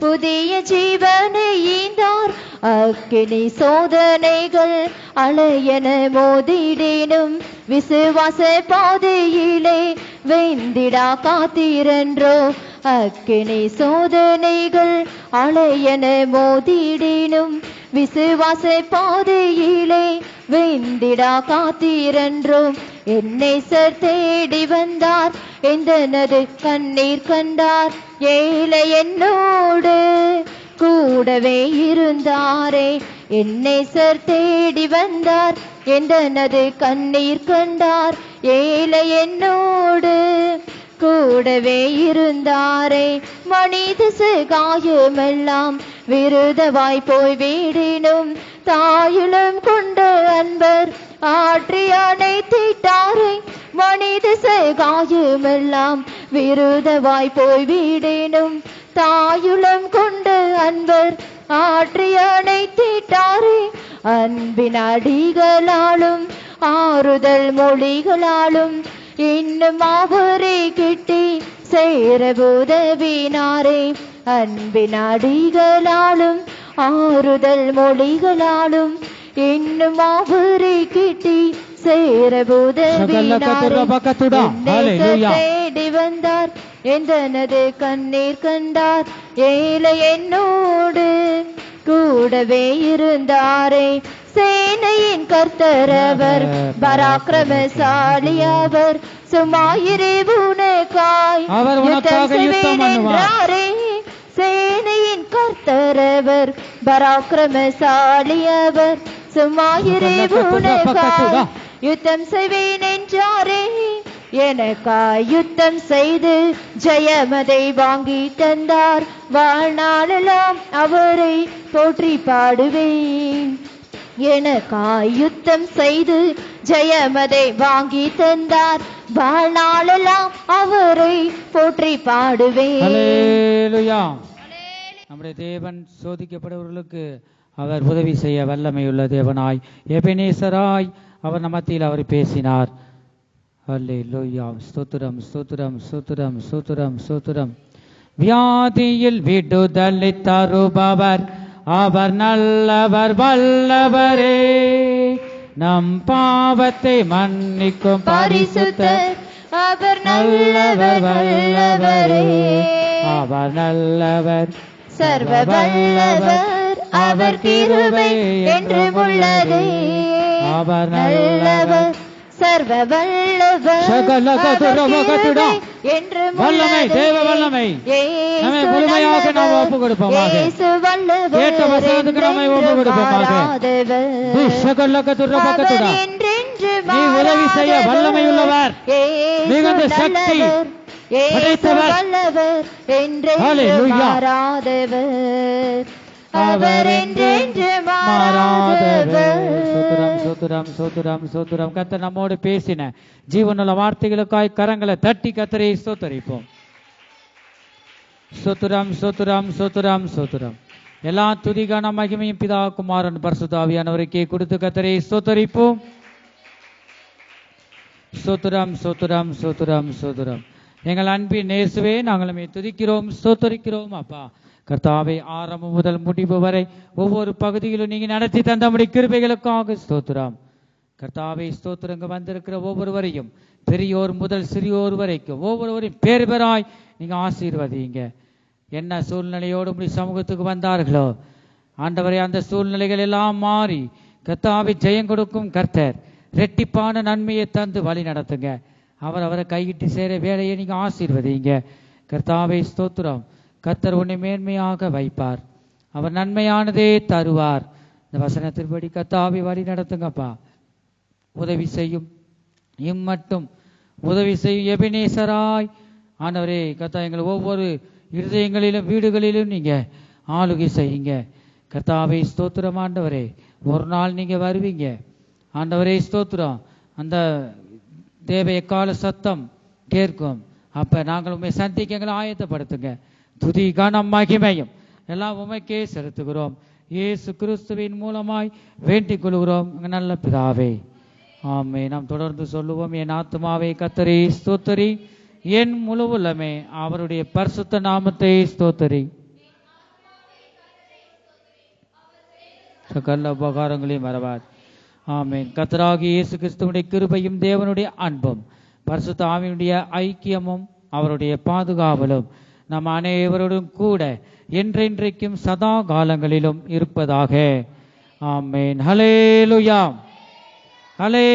புதிய ஜீவனை ஈந்தார். அக்கினி சோதனைகள் அலையென மோதிடேனும் விசுவாச பாதையிலே வெந்திடா காத்திரன்றோ. அக்கினி சோதனைகள் அலையென மோதிடேனும் விசுவாச பாதையிலே வெந்திடா காத்திரன்றோம். என்னை சர் தேடி வந்தார், எந்தனது கண்ணீர் கண்டார். ஏழை என்னோடு கூடவே இருந்தாரே. என்னை சர் தேடி வந்தார், எந்தனது கண்ணீர் கண்டார். ஏழை என்னோடு கூடவே இருந்தாரே. மனித காயமெல்லாம் விருதவாய் போய் வீடினும் தாயுளம் கொண்ட அன்பர் ஆற்றி அணைத்திட்டாரே. மனித காயமெல்லாம் விருதவாய் போய் வீடினும் தாயுளம் கொண்ட அன்பர் ஆற்றி அணைத்திட்டாரே. அன்பின் அடிகளாலும் ஆறுதல் மொழிகளாலும் இன்னும் அவரை கிட்டி சேர உதவினாரே. அன்பின் அடிகளாலும் ஆறுதல் மொழிகளாலும் இன்னும் அவரை கிட்டி சேர உதவினாரே. தேடி வந்தார், எந்தனது கண்ணீர் கண்டார். ஏழை என்னோடு கூடவே இருந்தாரே. சேனையின் கர்த்தரவர், பராக்கிரமசாலி அவர். சும்மாயிரே உனக்காய் யுத்தம் செய்வேன் என்றாரே. சேனையின் கர்த்தரவர், பராக்கிரமசாலி அவர். சும்மாயிரே உனக்காய் யுத்தம் செய்வேன் என்றாரே. எனக்காய் யுத்தம் செய்து ஜெயமதை வாங்கி தந்தார். வாழ்நாளெல்லாம் அவரை போற்றி பாடுவேன். எனக்காய் யுத்தம் செய்து ஜெயமதை வாங்கி தந்தார். வாழ்நாளெல்லாம் அவரை போற்றி பாடுவேன். ஹல்லேலூயா. நம்முடைய தேவன் சோதிக்கப்படுவர்களுக்கு அவர் உதவி செய்ய வல்லமையுள்ள தேவனாய் எபெனேசராய் அவர் நம்மத்தில் அவர் பேசினார். ஹல்லேலூயா. ஸ்தோத்திரம் ஸ்தோத்திரம் ஸ்தோத்திரம் ஸ்தோத்திரம் ஸ்தோத்திரம். வியாதியில் விடுதலை தருபவர் அவர் நல்லவர் வல்லவரே. நம் பாவத்தை மன்னிக்கும் பரிசுத்தர் அவர் நல்லவர் வல்லவரே. அவர் நல்லவர் சர்வ வல்லவர், அவர் கிருபை என்றும் உள்ளதே. அவர் நல்லவர் சர்வ வல்லவர், வல்லமை தேவ வல்லமை நம்மை முழுமையாக நாம் ஒப்பு கொடுப்போமாக. கேட்ட வசனத்துக்கு நம்மை ஒப்பு கொடுப்போமாக. நீ உதவி செய்ய வல்லமை உள்ளவர், மிகுந்த சக்தி படைத்தவர். ஹல்லேலூயா. அவர் என்றென்று மாறாதவர். சோத்திரம் சோத்திரம் சோத்திரம் சோத்திரம். கர்த்தர் நம்மோடு பேசின ஜீவனுள்ள வார்த்தைகளுக்காய் கரங்களை தட்டி கர்த்தரை ஸ்தோத்தரிப்போம். சோத்திரம் சோத்திரம் சோத்திரம் சோத்திரம். எல்லா துதிகான மகிமையும் பிதா குமாரன் பரிசுத்த ஆவியானவருக்கே கொடுத்து கர்த்தரை ஸ்தோத்தரிப்போம். சோத்திரம் சோத்திரம் சோத்திரம் சோத்திரம். எங்கள் அன்பின் இயேசுவே, நாங்களுமே துதிக்கிறோம் ஸ்தோத்தரிக்கிறோம். அப்பா கர்த்தாவே, ஆரம்பம் முதல் முடிவு வரை ஒவ்வொரு பகுதியிலும் நீங்க நடத்தி தந்தபடி கிருபைகளுக்காக ஸ்தோத்திரம். கர்த்தாவே ஸ்தோத்திரங்க வந்திருக்கிற ஒவ்வொருவரையும், பெரியோர் முதல் சிறியோர் வரைக்கும் ஒவ்வொருவரையும் பேர் பேராய் நீங்க ஆசீர்வதிங்க. என்ன சூழ்நிலையோடு இப்படி சமூகத்துக்கு வந்தார்களோ ஆண்டவரே, அந்த சூழ்நிலைகள் எல்லாம் மாறி கர்த்தாவே ஜெயம் கொடுக்கும் கர்த்தர் ரெட்டிப்பான நன்மையை தந்து வழி நடத்துங்க. அவரை கையிட்டு சேர வேலையை நீங்க ஆசீர்வதிங்க. கர்த்தாவே ஸ்தோத்திரம். கர்த்தர் உன்னை மேன்மையாக வைப்பார், அவர் நன்மையானதே தருவார். இந்த வசனத்தின்படி கர்த்தாவே வழி நடத்துங்கப்பா. உதவி செய்யும், இம்மட்டும் உதவி செய்யும் எபெனேசராய் ஆண்டவரே கர்த்தா, எங்கள் ஒவ்வொரு இருதயங்களிலும் வீடுகளிலும் நீங்க ஆளுகை செய்யுங்க. கர்த்தாவே ஸ்தோத்திரம். ஆண்டவரே, ஒரு நாள் நீங்க வருவீங்க ஆண்டவரே ஸ்தோத்திரம். அந்த தேவ எக்கால சத்தம் கேட்கும். அப்ப நாங்கள் உண்மை சந்திக்க எங்களை ஆயத்தப்படுத்துங்க. துதி கனம் மகிமையும் எல்லாம் உமைக்கே செலுத்துகிறோம். இயேசு கிறிஸ்துவின் மூலமாய் வேண்டிக் கொள்கிறோம் நல்ல பிதாவே, ஆமே. நாம் தொடர்ந்து சொல்லுவோம், என் ஆத்துமாவை கர்த்தரை ஸ்தோத்தரி, என் முழு உள்ளமே அவருடைய பரிசுத்த நாமத்தை ஸ்தோத்தரி. சகல உபகாரங்களையும் மறவார். ஆமேன். கர்த்தராகிய இயேசு கிறிஸ்துவுடைய கிருபையும் தேவனுடைய அன்பும் பரிசுத்த ஆவியினுடைய ஐக்கியமும் அவருடைய பாதுகாவலும் நம் அனைவரோடும் கூட என்றென்றைக்கும் சதா காலங்களிலும் இருப்பதாக. ஆமேன். ஹல்லேலூயா. ஹல்லே